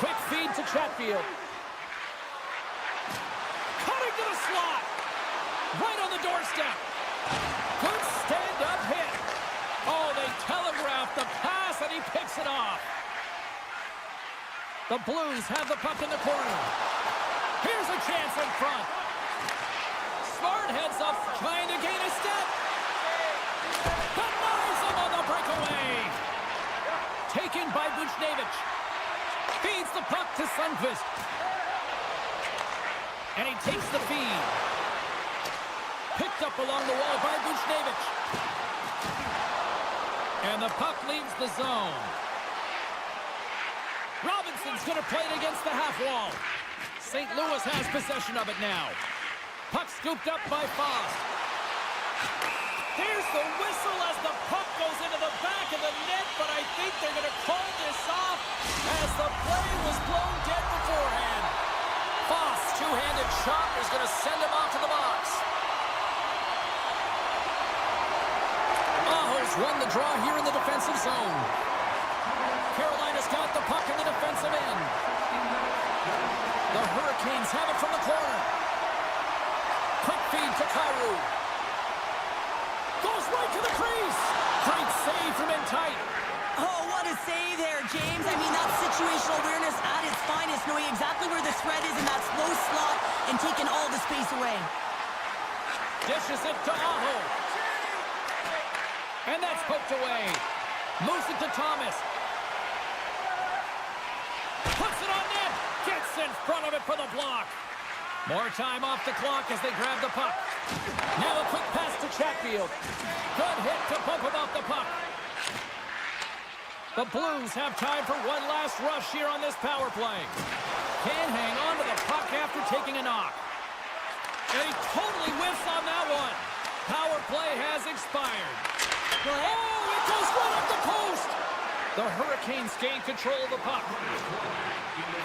Speaker 2: Quick feed to Chatfield. Cutting to the slot. Right on the doorstep. Good stand-up hit. Oh, they telegraphed the pass, and he picks it off. The Blues have the puck in the corner. Here's a chance in front. Smart heads up, trying to gain a step. Denies him on the breakaway. Taken by Buchnevich. Feeds the puck to Sundqvist. And he takes the feed. Picked up along the wall by Buchnevich. And the puck leaves the zone. Robinson's going to play it against the half wall. St. Louis has possession of it now. Puck scooped up by Faust. There's the whistle as the puck goes into the back of the net, but I think they're going to call this off as the play was blown dead beforehand. Faust's two-handed shot is going to send him off to the box. Aho's won the draw here in the defensive zone. Carolina's got the puck in the defensive end. The Hurricanes have it from the corner. Quick feed to Kyrou. Goes right to the crease. Great save from in tight.
Speaker 3: Oh, what a save there, James. I mean, that's situational awareness at its finest, knowing exactly where the threat is in that slow slot and taking all the space away.
Speaker 2: Dishes it to Aho. And that's poked away. Moves it to Thomas. front of it for the block. More time off the clock as they grab the puck. Now a quick pass to Chatfield. Good hit to bump him off the puck. The Blues have time for one last rush here on this power play. Can't hang on to the puck after taking a knock. And he totally whiffs on that one. Power play has expired. Oh, it goes right up the post. The Hurricanes gain control of the puck.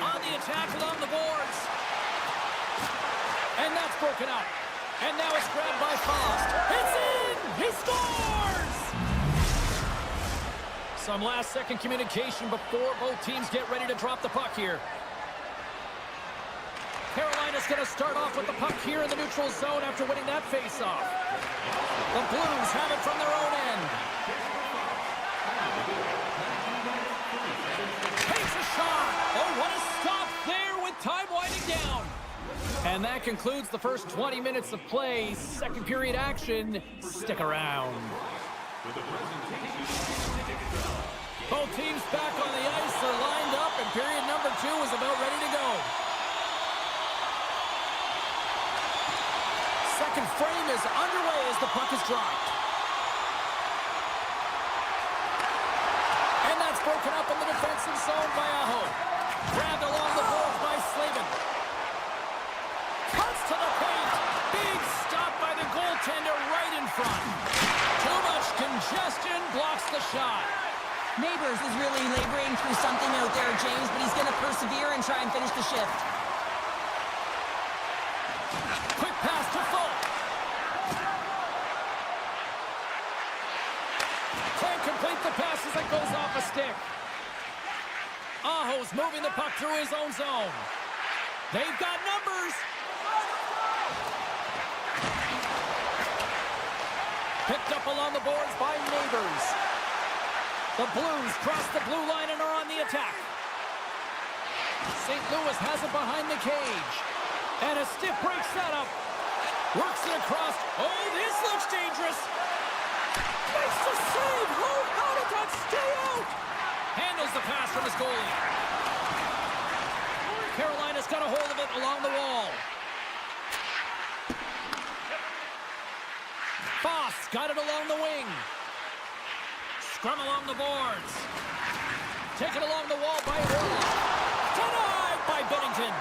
Speaker 2: On the attack along the boards. And that's broken up. And now it's grabbed by Faust. It's in! He scores! Some last-second communication before both teams get ready to drop the puck here. Carolina's going to start off with the puck here in the neutral zone after winning that face-off. The Blues have it from their own end. Takes a shot. Oh, what a stop there with time winding down. And that concludes the first 20 minutes of play. Second period action. Stick around. Both teams back on the ice are lined up, and period number 2 is about ready to go. Second frame is underway as the puck is dropped. And that's broken up in the defensive zone by Aho. Grabbed along the boards by Slavin. Cuts to the paint. Big stop by the goaltender right in front. Too much congestion blocks the shot.
Speaker 3: Neighbors is really laboring through something out there, James, but he's going to persevere and try and finish the shift.
Speaker 2: Quick pass to Folk. Can't complete the pass as it goes off a stick. Aho's moving the puck through his own zone. They've got numbers. Picked up along the boards by Neighbors. The Blues cross the blue line and are on the attack. St. Louis has it behind the cage. And a stiff break setup. Works it across. Oh, this looks dangerous. Makes the save. How did that stay out? Handles the pass from his goalie. Carolina's got a hold of it along the wall. Foss got it along the wing. Scrum along the boards. Taken along the wall by Orlov. Denied by Bennington.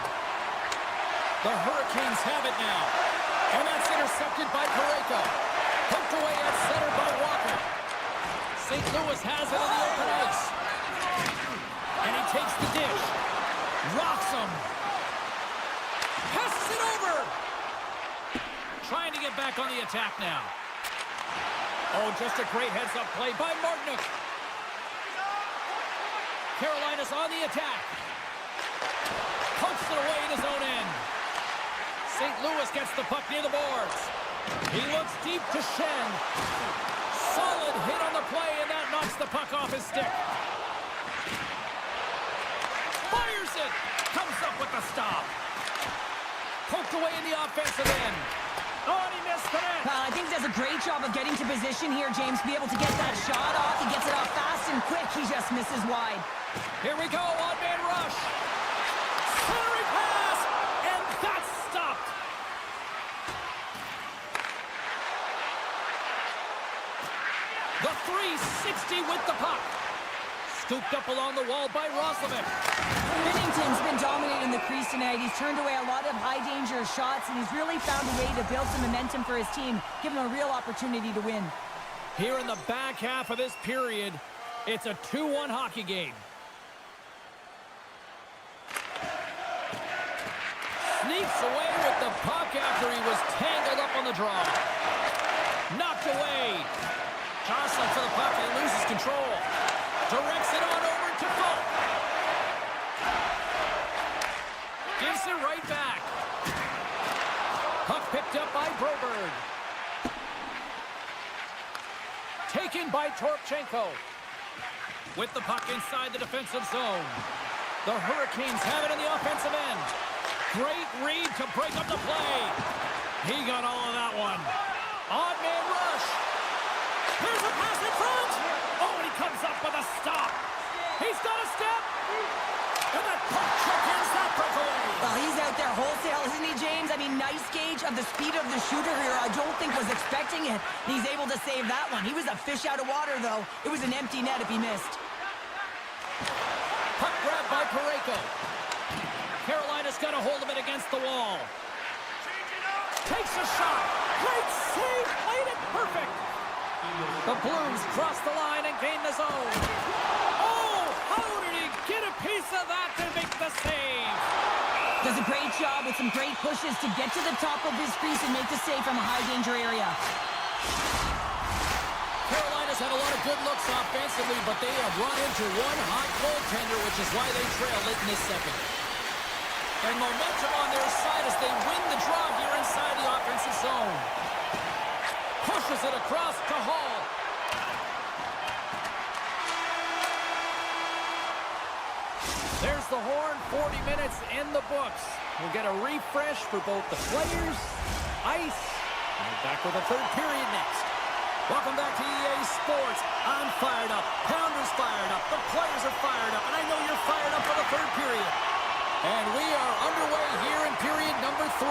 Speaker 2: The Hurricanes have it now. And that's intercepted by Parayko. Poked away at center by Walker. St. Louis has it on the open ice. And he takes the dish. Rocks him. Passes it over. Trying to get back on the attack now. Oh, just a great heads-up play by Martinook. Carolina's on the attack. Pokes it away in his own end. St. Louis gets the puck near the boards. He looks deep to Shen. Solid hit on the play, and that knocks the puck off his stick. Fires it. Comes up with the stop. Poked away in the offensive end. Oh, and he missed the net.
Speaker 3: I think he does a great job of getting to position here, James, to be able to get that shot off. He gets it off fast and quick. He just misses wide.
Speaker 2: Here we go, one-man rush. Centering pass, and that's stopped. The 360 with the puck. Scooped up along the wall by Roslovic.
Speaker 3: Bennington's been dominating the crease tonight. He's turned away a lot of high-danger shots, and he's really found a way to build some momentum for his team, give him a real opportunity to win.
Speaker 2: Here in the back half of this period, it's a 2-1 hockey game. Sneaks away with the puck after he was tangled up on the draw. Knocked away. Jostling for the puck and he loses control. Directs it on over to Folk. Gives it right back. Puck picked up by Broberg. Taken by Torpchenko. With the puck inside the defensive zone. The Hurricanes have it in the offensive end. Great read to break up the play. He got all of that one. Odd man rush. Here's a pass in front. Oh, and he comes up with a stop. He's got a step. And that puck check ends that breakaway.
Speaker 3: He the speed of the shooter here, I don't think was expecting it. He's able to save that one. He was a fish out of water, though. It was an empty net if he missed.
Speaker 2: Puck grab by Parayko. Carolina's got a hold of it against the wall. Takes a shot. Great save. Played it perfect. The Blues cross the line and gain the zone. Oh, how did he get a piece of that to make the save?
Speaker 3: Does a great job with some great pushes to get to the top of his crease and make the save from a high-danger area.
Speaker 2: Carolina's had a lot of good looks offensively, but they have run into one hot goaltender, which is why they trail late in this second. And momentum on their side as they win the draw here inside the offensive zone. Pushes it across to Hall. There's the horn, 40 minutes in the books. We'll get a refresh for both the players, ice, and we're back with the third period next. Welcome back to EA Sports. I'm fired up. Pounder's fired up. The players are fired up. And I know you're fired up for the third period. And we are underway here in period number 3.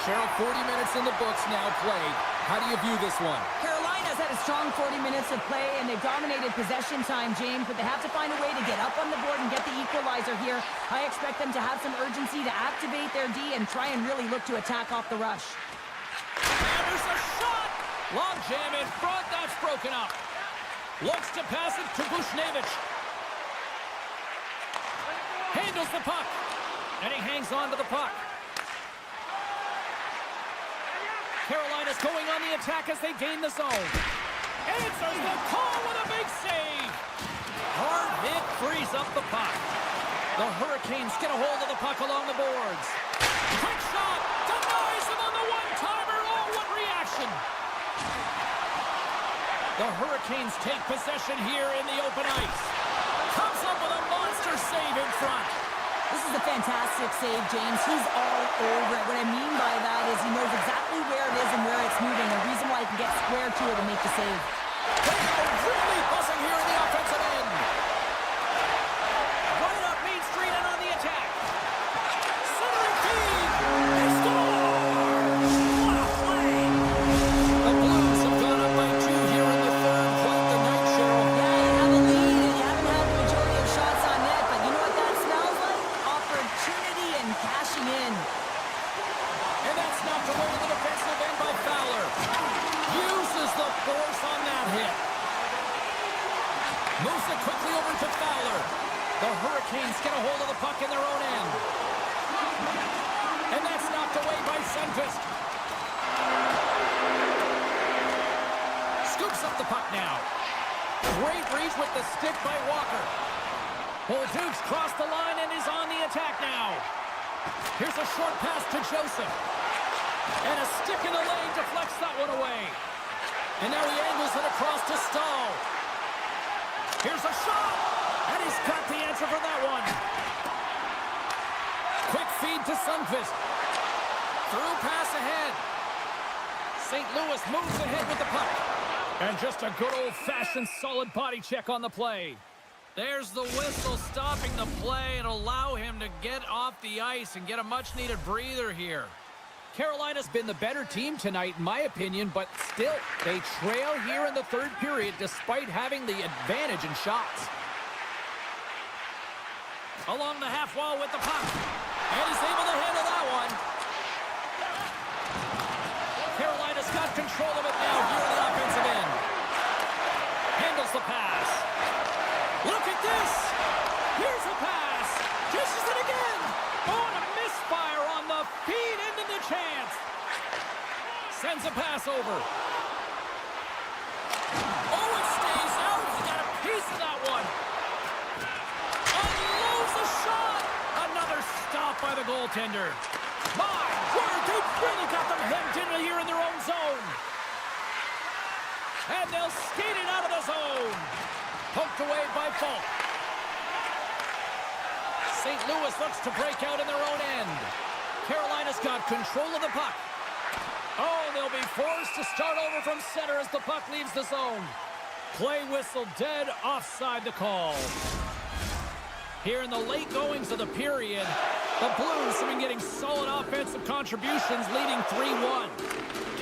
Speaker 2: Cheryl, 40 minutes in the books now played. How do you view this one?
Speaker 3: Carolina's had a strong 40 minutes of play, and they've dominated possession time, James, but they have to find a way to get up on the board and get the equalizer here. I expect them to have some urgency to activate their D and try and really look to attack off the rush.
Speaker 2: And there's a shot! Long jam in front, that's broken up. Looks to pass it to Bushnevich. Handles the puck, and he hangs on to the puck. Carolina's going on the attack as they gain the zone. Answers the call with a big save. Hard hit frees up the puck. The Hurricanes get a hold of the puck along the boards. Quick shot, denies him on the one-timer. Oh, what reaction. The Hurricanes take possession here in the open ice. Comes up with a monster save in front.
Speaker 3: This is a fantastic save, James. He's all over it. What I mean by that is he knows exactly where it is and where it's moving. The reason why he can get square to it and make the save.
Speaker 2: They are really buzzing here in the offensive end. Running up Main Street and on the attack. Centering feed. They score! What a play! The Blues have gone up by 2 here in the third. Quite the night, Cheryl.
Speaker 3: Yeah, you have a lead and you haven't had the majority of shots on net, but you know what that smells like? Opportunity and cashing in.
Speaker 2: And that's knocked away to the defensive end by Fowler. Uses the force on that hit. Moves it quickly over to Fowler. The Hurricanes get a hold of the puck in their own end. And that's knocked away by Sundqvist. Scoops up the puck now. Great reach with the stick by Walker. Bolduc's crossed the line and is on the attack now. Here's a short pass to Joseph. And a stick in the lane deflects that one away. And now he angles it across to Stahl. Here's a shot. And he's got the answer for that one. Quick feed to Sundqvist. Through pass ahead. St. Louis moves ahead with the puck. And just a good old-fashioned solid body check on the play. There's the whistle stopping the play and allow him to get off the ice and get a much-needed breather here. Carolina's been the better team tonight, in my opinion, but still, they trail here in the third period despite having the advantage in shots. Along the half wall with the puck. And he's able to handle that one. Carolina's got control of it now here in the offensive end. Handles the pass. Look at this! Here's a pass! Dishes it again! Oh, and a misfire on the feed into the chance! Sends a pass over. Oh, it stays out! He got a piece of that one! Unloads the shot! Another stop by the goaltender. My word, they really got them hemmed in here in their own zone! And they'll skate it out of the zone! Poked away by Falk. St. Louis looks to break out in their own end. Carolina's got control of the puck. Oh, they'll be forced to start over from center as the puck leaves the zone. Play whistle dead, offside the call. Here in the late goings of the period, The Blues have been getting solid offensive contributions, leading 3-1.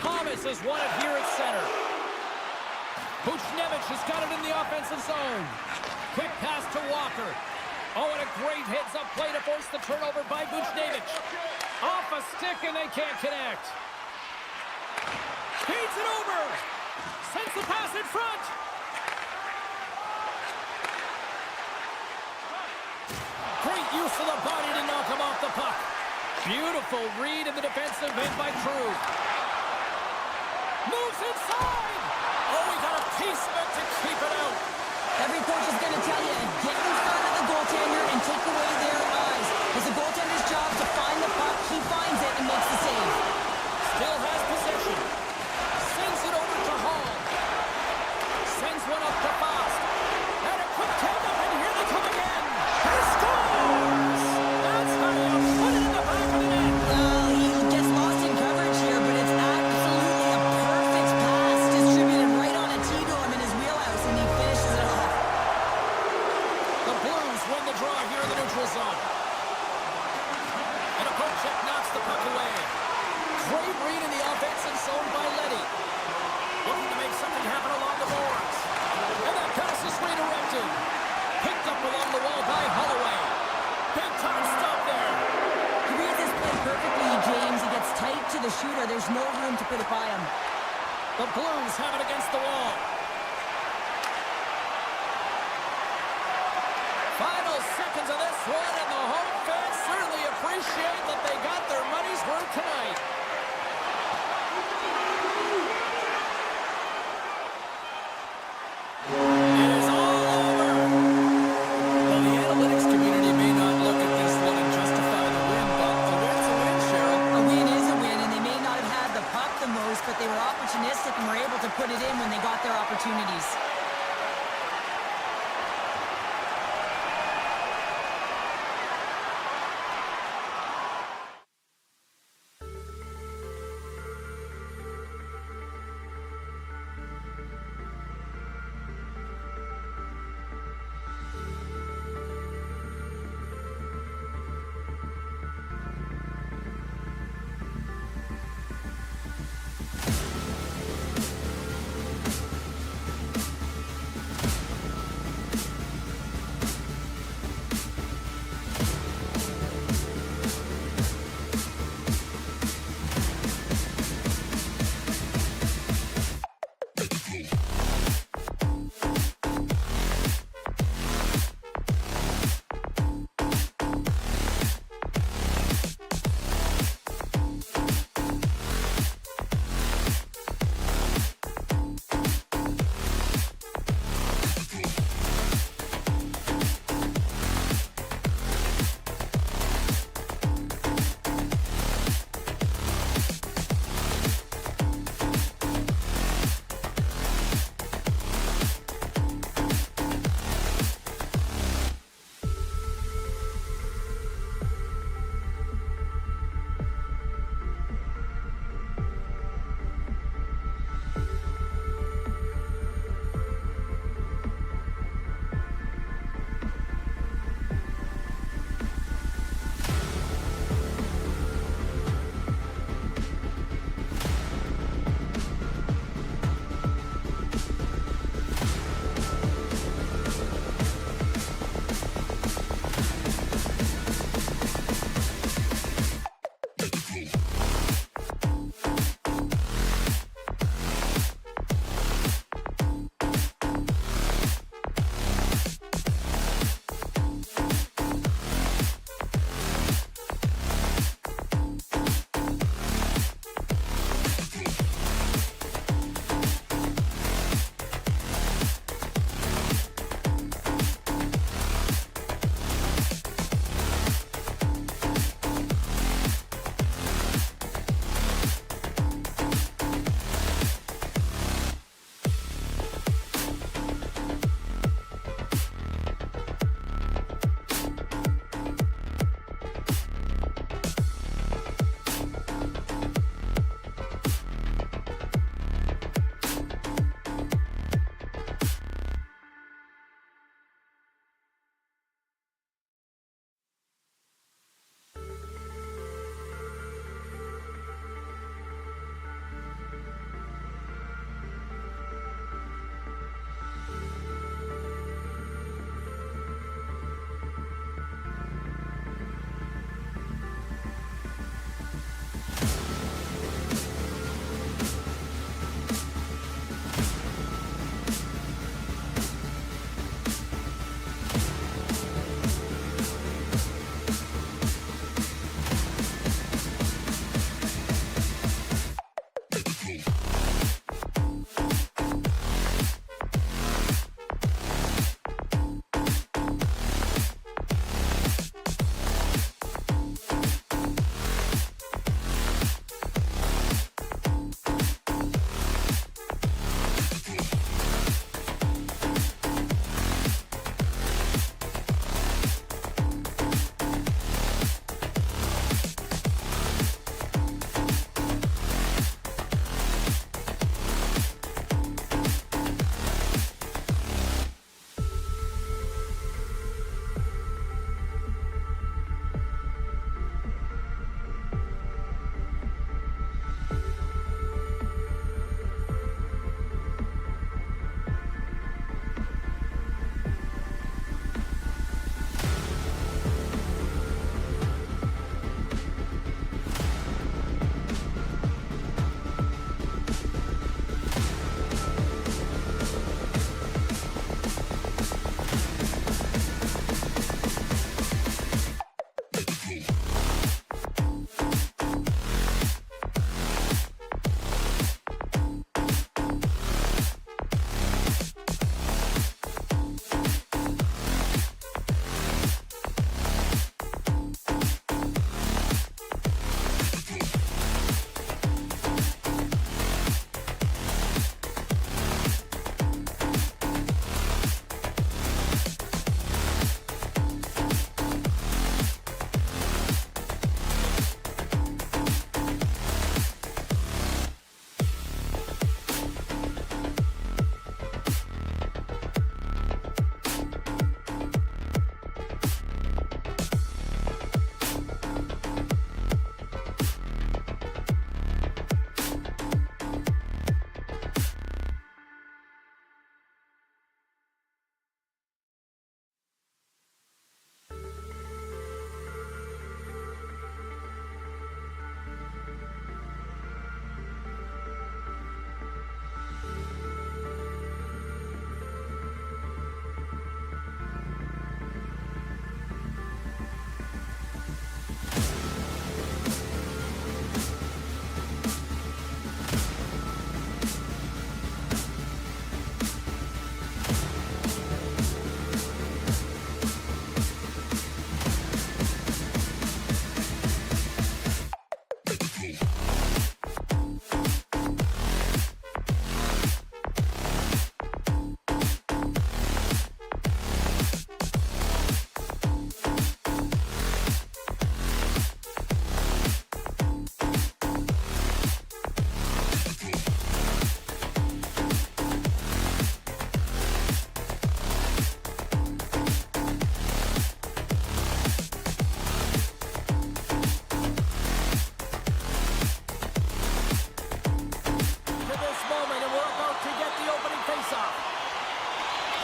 Speaker 2: Thomas has won it here at center. Buchnevich has got it in the offensive zone. Quick pass to Walker. Oh, and a great heads-up play to force the turnover by Buchnevich. Off a stick, and they can't connect. Feeds it over. Sends the pass in front. Great use of the body to knock him off the puck. Beautiful read in the defensive end by Drew. Moves inside. Oh, he got a piece of it to keep it out.
Speaker 3: Every coach is going to tell you, get in front of the goaltender and take away their eyes. It's the goaltender's job to find the puck. He finds it and makes the save.
Speaker 2: Still has possession. Sends it over to Hall. Sends one up to Fast. And a quick take-up, and here they come again. He scores! That's how you put it in the back of the net.
Speaker 3: Well, he gets lost in coverage here, but it's absolutely a perfect pass distributed right on a tee to him in his wheelhouse, and he finishes it off.
Speaker 2: The Blues win the draw here in the neutral zone. And a poke check knocks the puck away. Great read in the offensive zone by Leddy. Looking to make something happen along the boards. And that pass is redirected. Picked up along the wall by Holloway. Big time stop there.
Speaker 3: He reads his play perfectly, James. He gets tight to the shooter. There's no room to put it by him.
Speaker 2: The Blues have it against the wall. Final seconds of this one, and the home fans certainly appreciate that they got their money's worth tonight. It is all over. Well, the analytics community may not look at this one and justify the win, but a win's a win, Cheryl.
Speaker 3: A win is a win, and they may not have had the puck the most, but they were opportunistic and were able to put it in when they got their opportunities.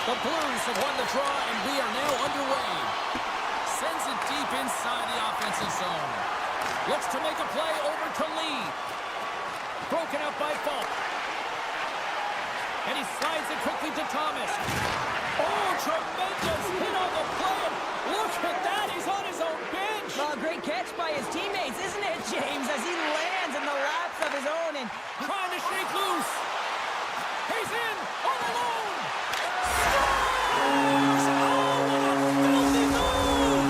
Speaker 2: The Blues have won the draw, and we are now underway. Sends it deep inside the offensive zone. Looks to make a play over to Lee. Broken up by Falk. And he slides it quickly to Thomas. Oh, tremendous hit on the play. Look at that. He's on his own bench.
Speaker 3: Well, great catch by his teammates, isn't it, James? As he lands in the laps of his own and
Speaker 2: Trying to shake loose. He's in all alone. Scores! Oh, what a filthy move!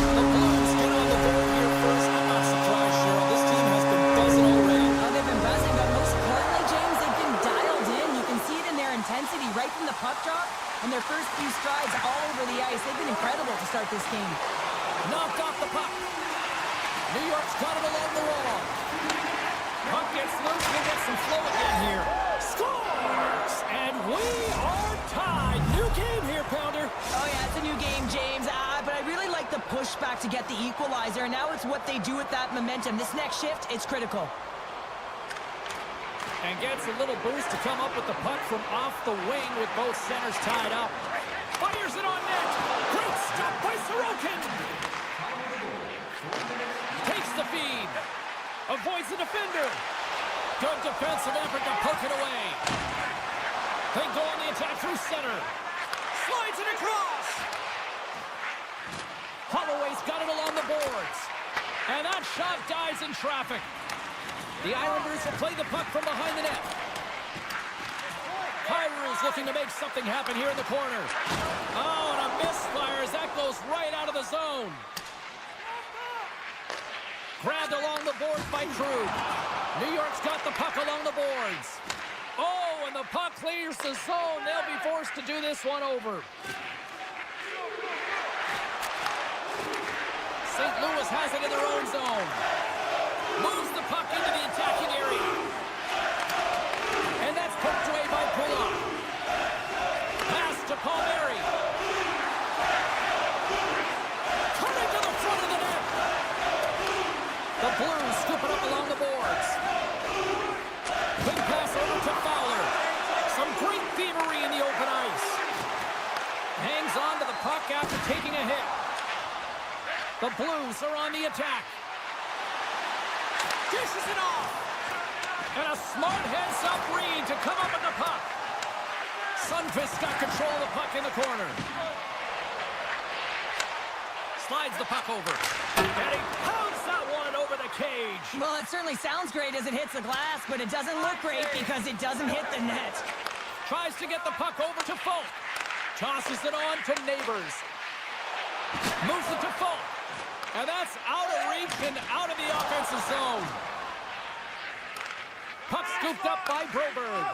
Speaker 2: The Blues get on the board here first. I'm not surprised, Cheryl. This team has been buzzing already.
Speaker 3: they've been buzzing, but most importantly, James, they've been dialed in. You can see it in their intensity right from the puck drop and their first few strides all over the ice. They've been incredible to start this game.
Speaker 2: Knocked off the puck. New York's got it along the wall. Puck gets loose and gets some flow again here. Scores! And we are tied. New game here, Pounder.
Speaker 3: Oh, yeah, it's a new game, James. But I really like the pushback to get the equalizer. And now it's what they do with that momentum. This next shift, it's critical.
Speaker 2: And gets a little boost to come up with the puck from off the wing with both centers tied up. Fires it on net. Great stop by Sorokin. Takes the feed. Avoids the defender. Good defensive effort to poke it away. They go on the attack through center. Slides it across. Holloway's got it along the boards. And that shot dies in traffic. The Islanders will play the puck from behind the net. Kyrie's looking to make something happen here in the corner. Oh, and a misfire as that goes right out of the zone. Grabbed along the boards by Krug. New York's got the puck along the boards. Oh, and the puck clears the zone. They'll be forced to do this one over. St. Louis has it in their own zone. Moves the puck into the attacking area. And that's poked away by Pullock. Pass to Palmieri. Coming to the front of the net. The Blues scoop it up along the boards. Quick pass over to Fowler. Some great thievery in the open ice. Hangs on to the puck after taking a hit. The Blues are on the attack. Dishes it off. And a smart heads-up read to come up with the puck. Sundqvist got control of the puck in the corner. Slides the puck over. And he pounds that one over the cage.
Speaker 3: Well, it certainly sounds great as it hits the glass, but it doesn't look great because it doesn't hit the net.
Speaker 2: Tries to get the puck over to Falk. Tosses it on to Neighbors. Moves it to Falk. And that's out of reach and out of the offensive zone. Puck scooped up by Broberg.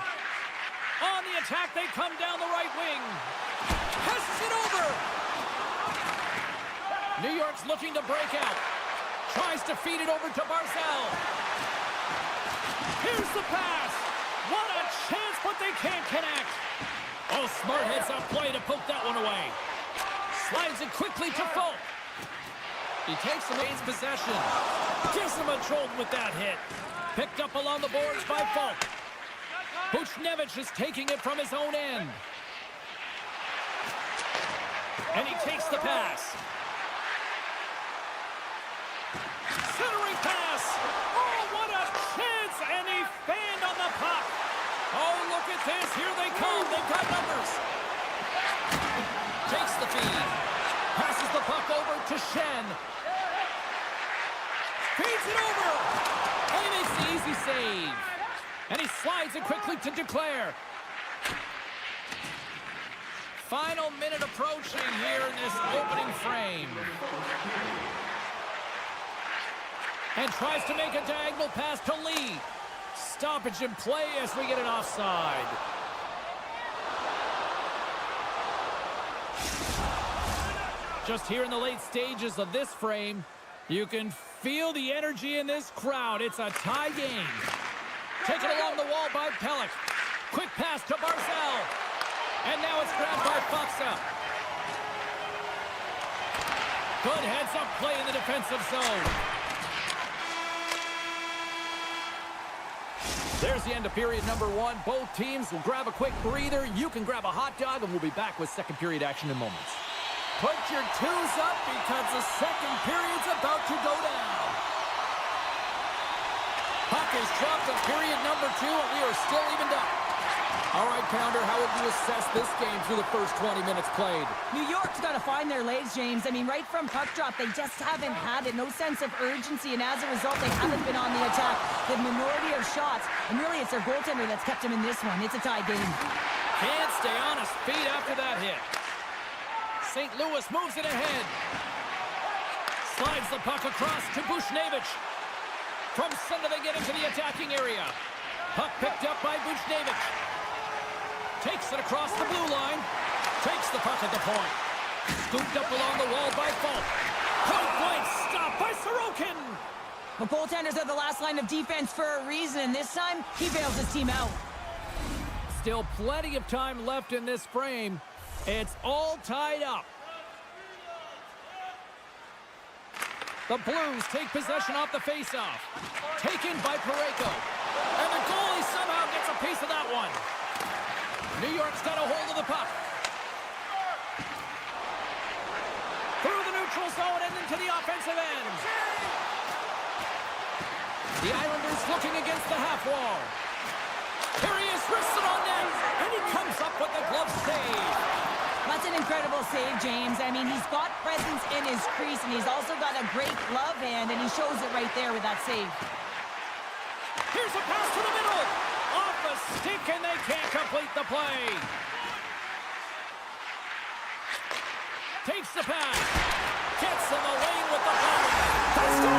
Speaker 2: On the attack, they come down the right wing. Passes it over. New York's looking to break out. Tries to feed it over to Barzal. Here's the pass. What a chance, but they can't connect. Oh, smart heads-up play to poke that one away. Slides it quickly to Falk. He takes the Mains possession. Gives him a jolt with that hit. Picked up along the boards by Falk. Buchnevich is taking it from his own end. And he takes the pass. Centering pass. Oh, what a chance. And he fanned on the puck. Oh, look at this. Here they come. They've got numbers. Takes the feed. Passes the puck over to Shen. Feeds it over. And he makes the easy save. And he slides it quickly to Duclair. Final minute approaching here in this opening frame. And tries to make a diagonal pass to Lee. Stoppage in play as we get it offside. Just here in the late stages of this frame, you can feel the energy in this crowd. It's a tie game. Taken along the wall by Pelech. Quick pass to Barzal. And now it's grabbed by Faksa. Good heads-up play in the defensive zone. There's the end of period number 1. Both teams will grab a quick breather. You can grab a hot dog, and we'll be back with second period action in moments.
Speaker 1: Put your twos up because the second period's about to go down. Puck is dropped at period number 2, and we are still evened up. All right, Pounder, how would you assess this game through the first 20 minutes played?
Speaker 3: New York's got to find their legs, James. I mean, right from puck drop, they just haven't had it. No sense of urgency, and as a result, they haven't been on the attack. The minority of shots, and really it's their goaltender that's kept them in this one. It's a tie game.
Speaker 1: Can't stay on his feet after that hit. St. Louis moves it ahead. Slides the puck across to Buchnevich. From center, they get into the attacking area. Puck picked up by Buchnevich. Takes it across the blue line. Takes the puck at the point. Scooped up along the wall by Falk. Point blank stop by Sorokin.
Speaker 3: The goaltenders are the last line of defense for a reason, and this time, he bails his team out.
Speaker 1: Still plenty of time left in this frame. It's all tied up. The Blues take possession off the faceoff. Taken by Parayko. And the goalie somehow gets a piece of that one. New York's got a hold of the puck. Through the neutral zone and into the offensive end. The Islanders looking against the half wall. Here he is, wristed on net, and he comes up with the glove save.
Speaker 3: That's an incredible save, James. I mean, he's got presence in his crease, and he's also got a great glove hand, and he shows it right there with that save.
Speaker 1: Here's a pass to the middle. Off the stick, and they can't complete the play. Takes the pass. Gets in the lane with the puck. They score!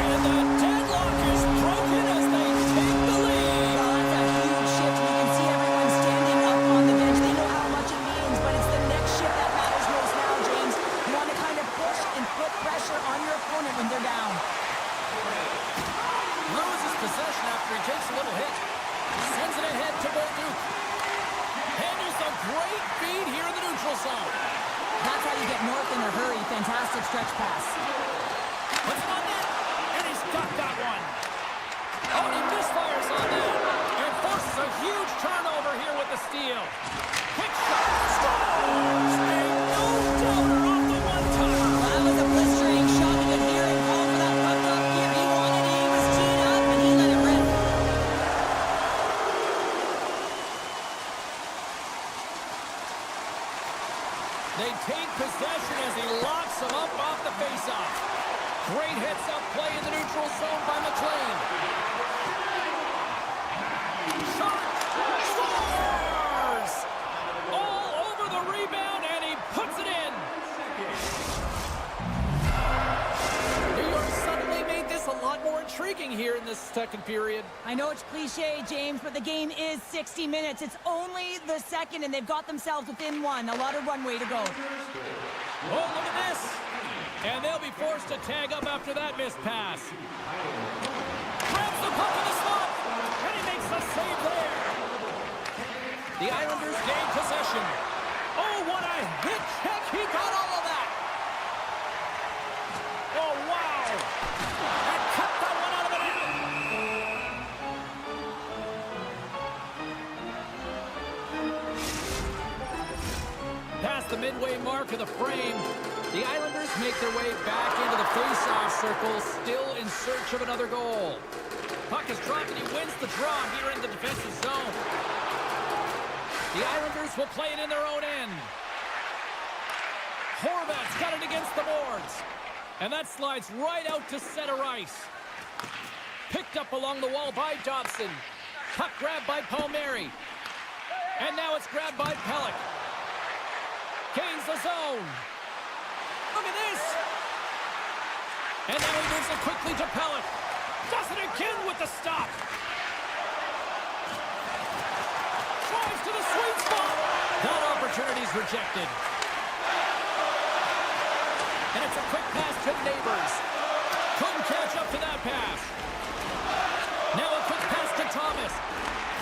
Speaker 1: And the deadlock is broken as they take the lead.
Speaker 3: Oh, that's a huge shift. You can see everyone standing up on the bench. They know how much it means, but it's the next shift that matters most now, James. You want to kind of push and put pressure on your opponent when they're down.
Speaker 1: Loses possession after he takes a little hit. Sends it ahead to Bolduc. Handles a great feed here in the neutral zone.
Speaker 3: That's how you get north in a hurry. Fantastic stretch pass.
Speaker 1: Puts it on net, and he's got that one. Oh, and he misfires on that, and forces a huge turnover here with the steal. Quick shot, scores! And no doubter off the one-timer.
Speaker 3: That was a blistering shot. You could hear him call for that puck up here. He wanted it. He was teed up, and he let it rip.
Speaker 1: They take possession as he locks them up off the faceoff. Great hits-up play in the neutral zone by McLean. Shot! Scores! All over the rebound, and he puts it in. New York suddenly made this a lot more intriguing here in this second period.
Speaker 3: I know it's cliche, James, but the game is 60 minutes. It's only the second, and they've got themselves within one. A lot of runway to go.
Speaker 1: Oh, look at this. And they'll be forced to tag up after that missed pass. Grabs the puck in the slot, and he makes a save there. The Islanders gain possession. Oh, what a hit check. He got all of that. Oh, wow. And cut that one out of the net. Past the midway mark of the frame, the Islanders make their way back into the face-off circle, still in search of another goal. Puck is dropped, and he wins the draw here in the defensive zone. The Islanders will play it in their own end. Horvat's got it against the boards. And that slides right out to center ice. Picked up along the wall by Dobson. Puck grabbed by Palmieri. And now it's grabbed by Pelech. Gains the zone. Look at this. And now he moves it quickly to Pelech. Does it again with the stop. Drives to the sweet spot. That opportunity's rejected. And it's a quick pass to Neighbors. Couldn't catch up to that pass. Now a quick pass to Thomas.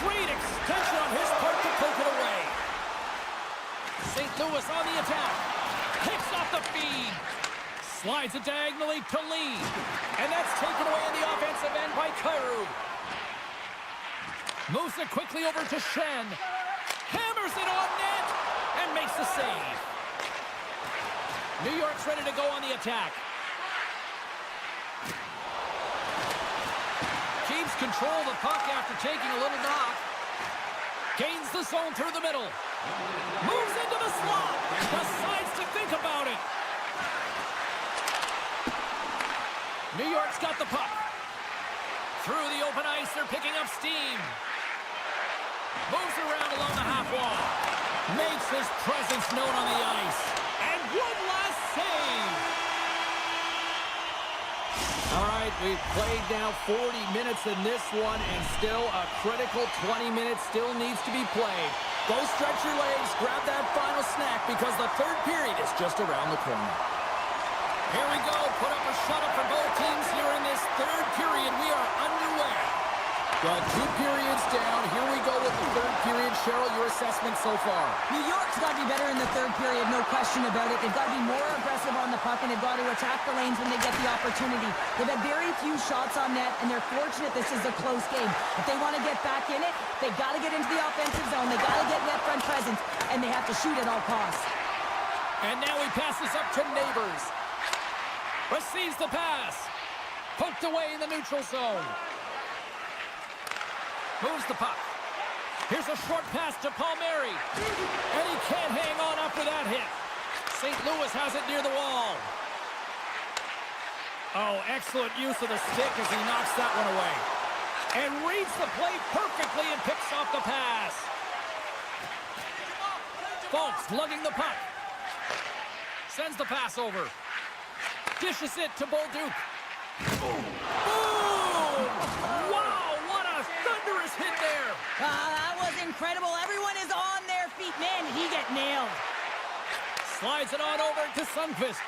Speaker 1: Great extension on his part to poke it away. St. Louis on the attack. Picks off the feed. Slides it diagonally to Lee. And that's taken away in the offensive end by Kyrou.
Speaker 2: Moves it quickly over to Shen. Hammers it on net and makes the save. New York's ready to go on the attack. Keeps control of the puck after taking a little knock. Gains the zone through the middle. Moves into the slot. Decides to think about it. New York's got the puck. Through the open ice, they're picking up steam. Moves around along the half wall. Makes his presence known on the ice. And one last save.
Speaker 1: All right, we've played now 40 minutes in this one, and still a critical 20 minutes still needs to be played. Go stretch your legs, grab that final snack, because the third period is just around the corner.
Speaker 2: Here we go. Put up or shut up for both teams here in this third period. We are underway.
Speaker 1: Well, 2 periods down. Here we go with the third period. Cheryl, your assessment so far?
Speaker 3: New York's got to be better in the third period, no question about it. They've got to be more aggressive on the puck, and they've got to attack the lanes when they get the opportunity. They've had very few shots on net, and they're fortunate this is a close game. If they want to get back in it, they've got to get into the offensive zone. They've got to get net front presence, and they have to shoot at all costs.
Speaker 2: And now he passes up to Neighbors. Receives the pass. Poked away in the neutral zone. Moves the puck. Here's a short pass to Palmieri. And he can't hang on after that hit. St. Louis has it near the wall. Oh, excellent use of the stick as he knocks that one away. And reads the play perfectly and picks off the pass. Folks lugging the puck. Sends the pass over. Dishes it to Bolduc. Boom! Wow, what a thunderous hit there.
Speaker 3: That was incredible. Everyone is on their feet. Man, did he get nailed.
Speaker 2: Slides it on over to Sundqvist.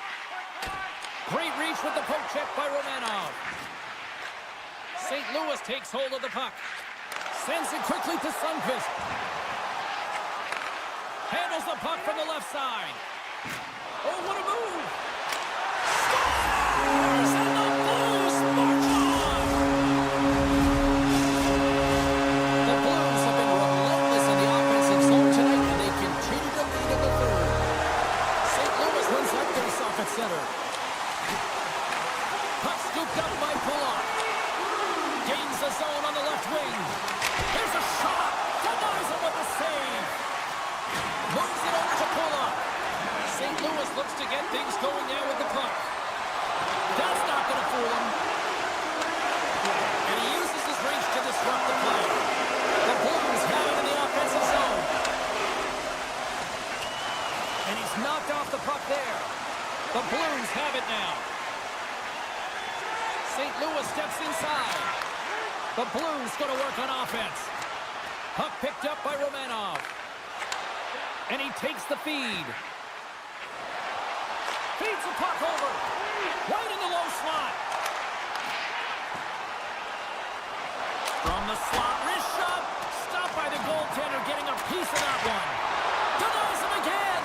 Speaker 2: Great reach with the poke check by Romanov. St. Louis takes hold of the puck. Sends it quickly to Sundqvist. Handles the puck from the left side. Oh, what a move! Scores! And the Blues march on!
Speaker 1: The Blues have been relentless in the offensive zone tonight, and they continue to lead in the third. St. Louis wins that face-off at center.
Speaker 2: Puck scooped up by Pulock. Gains the zone on the left wing. Here's a shot. Denies him with a save. Moves it over to Pulock. St. Louis looks to get things going now with the puck. That's not going to fool him. And he uses his reach to disrupt the play. The Blues have it in the offensive zone. And he's knocked off the puck there. The Blues have it now. St. Louis steps inside. The Blues going to work on offense. Puck picked up by Romanov. And he takes the feed. Feeds the puck over. Right in the low slot. From the slot, wrist shot. Stopped by the goaltender, getting a piece of that one. Denies him again.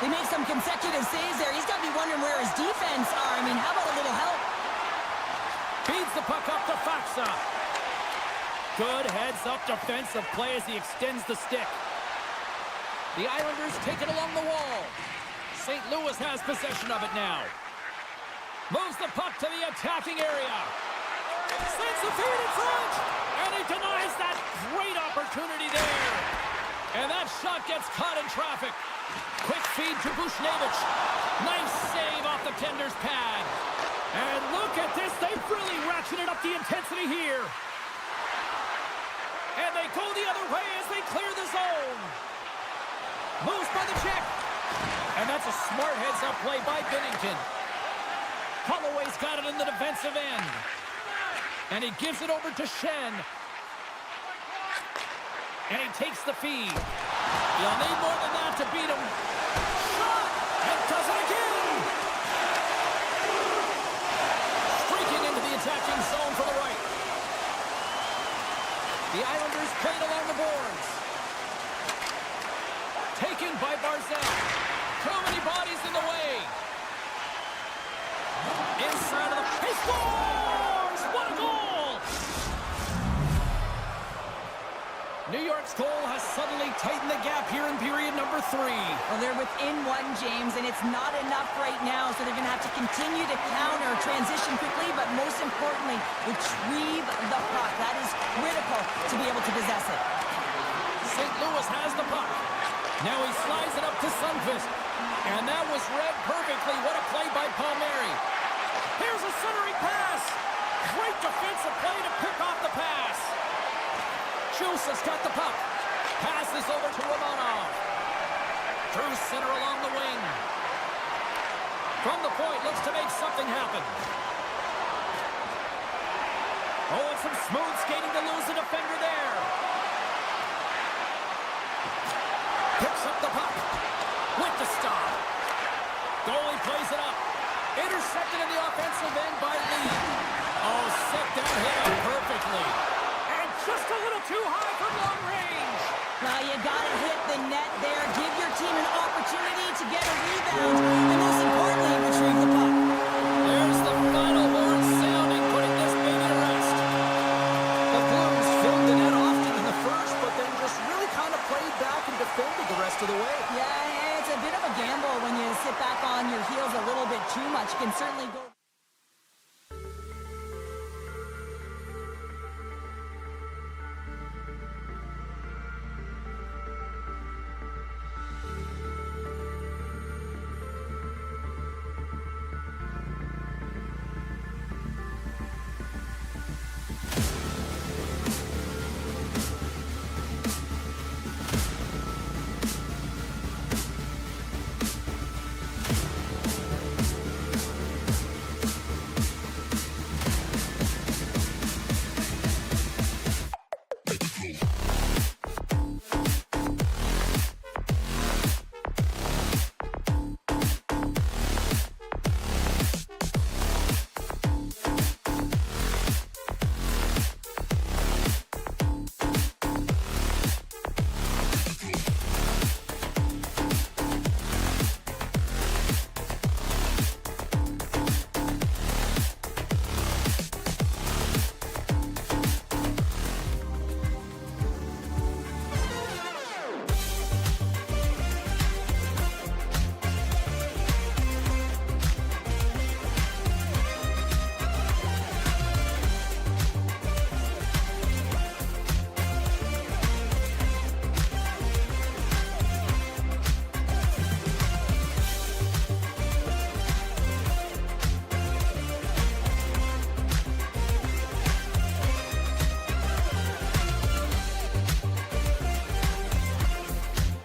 Speaker 3: They make some consecutive saves there. He's got to be wondering where his defense are. I mean, how about a little help?
Speaker 2: Feeds the puck up to Faksa. Good heads-up defensive play as he extends the stick. The Islanders take it along the wall. St. Louis has possession of it now. Moves the puck to the attacking area. Sends the feed in front. And he denies that great opportunity there. And that shot gets caught in traffic. Quick feed to Bushnevich. Nice save off the tender's pad. And look at this. They've really ratcheted up the intensity here. And they go the other way as they clear the zone. Moves by the check. And that's a smart heads-up play by Binnington. Holloway's got it in the defensive end. And he gives it over to Shen. And he takes the feed. You'll need more than that to beat him. Shot! And does it again! Streaking into the attacking zone for the right. The Islanders played along the boards. Taken by Barzell. Too many bodies in the way. Inside of the... He scores! What a goal! New York's goal has suddenly tightened the gap here in period number 3.
Speaker 3: Well, they're within one, James, and it's not enough right now, so they're going to have to continue to counter, transition quickly, but most importantly, retrieve the puck. That is critical to be able to possess it.
Speaker 2: St. Louis has the puck. Now he slides it up to Sundqvist. And that was read perfectly. What a play by Palmieri. Here's a centering pass. Great defensive play to pick off the pass. Juice has got the puck. Passes over to Romanov. Through center along the wing. From the point, looks to make something happen. Oh, and some smooth skating to lose the defender there. Picks up the puck. With the stop. Goalie plays it up. Intercepted in the offensive end by Lee. Oh, set that hit up perfectly. And just a little too high from long range.
Speaker 3: Now you gotta hit the net there. Give your team an opportunity to get a rebound. And most importantly, retrieve the puck.
Speaker 2: There's the final horn sounding, putting this baby to rest.
Speaker 1: The Blues filled the net often in the first, but then just really kind of played back and defended the rest of the way.
Speaker 3: Yeah, it's a bit of a gamble when you sit back on your heels a little bit too much. You can certainly go...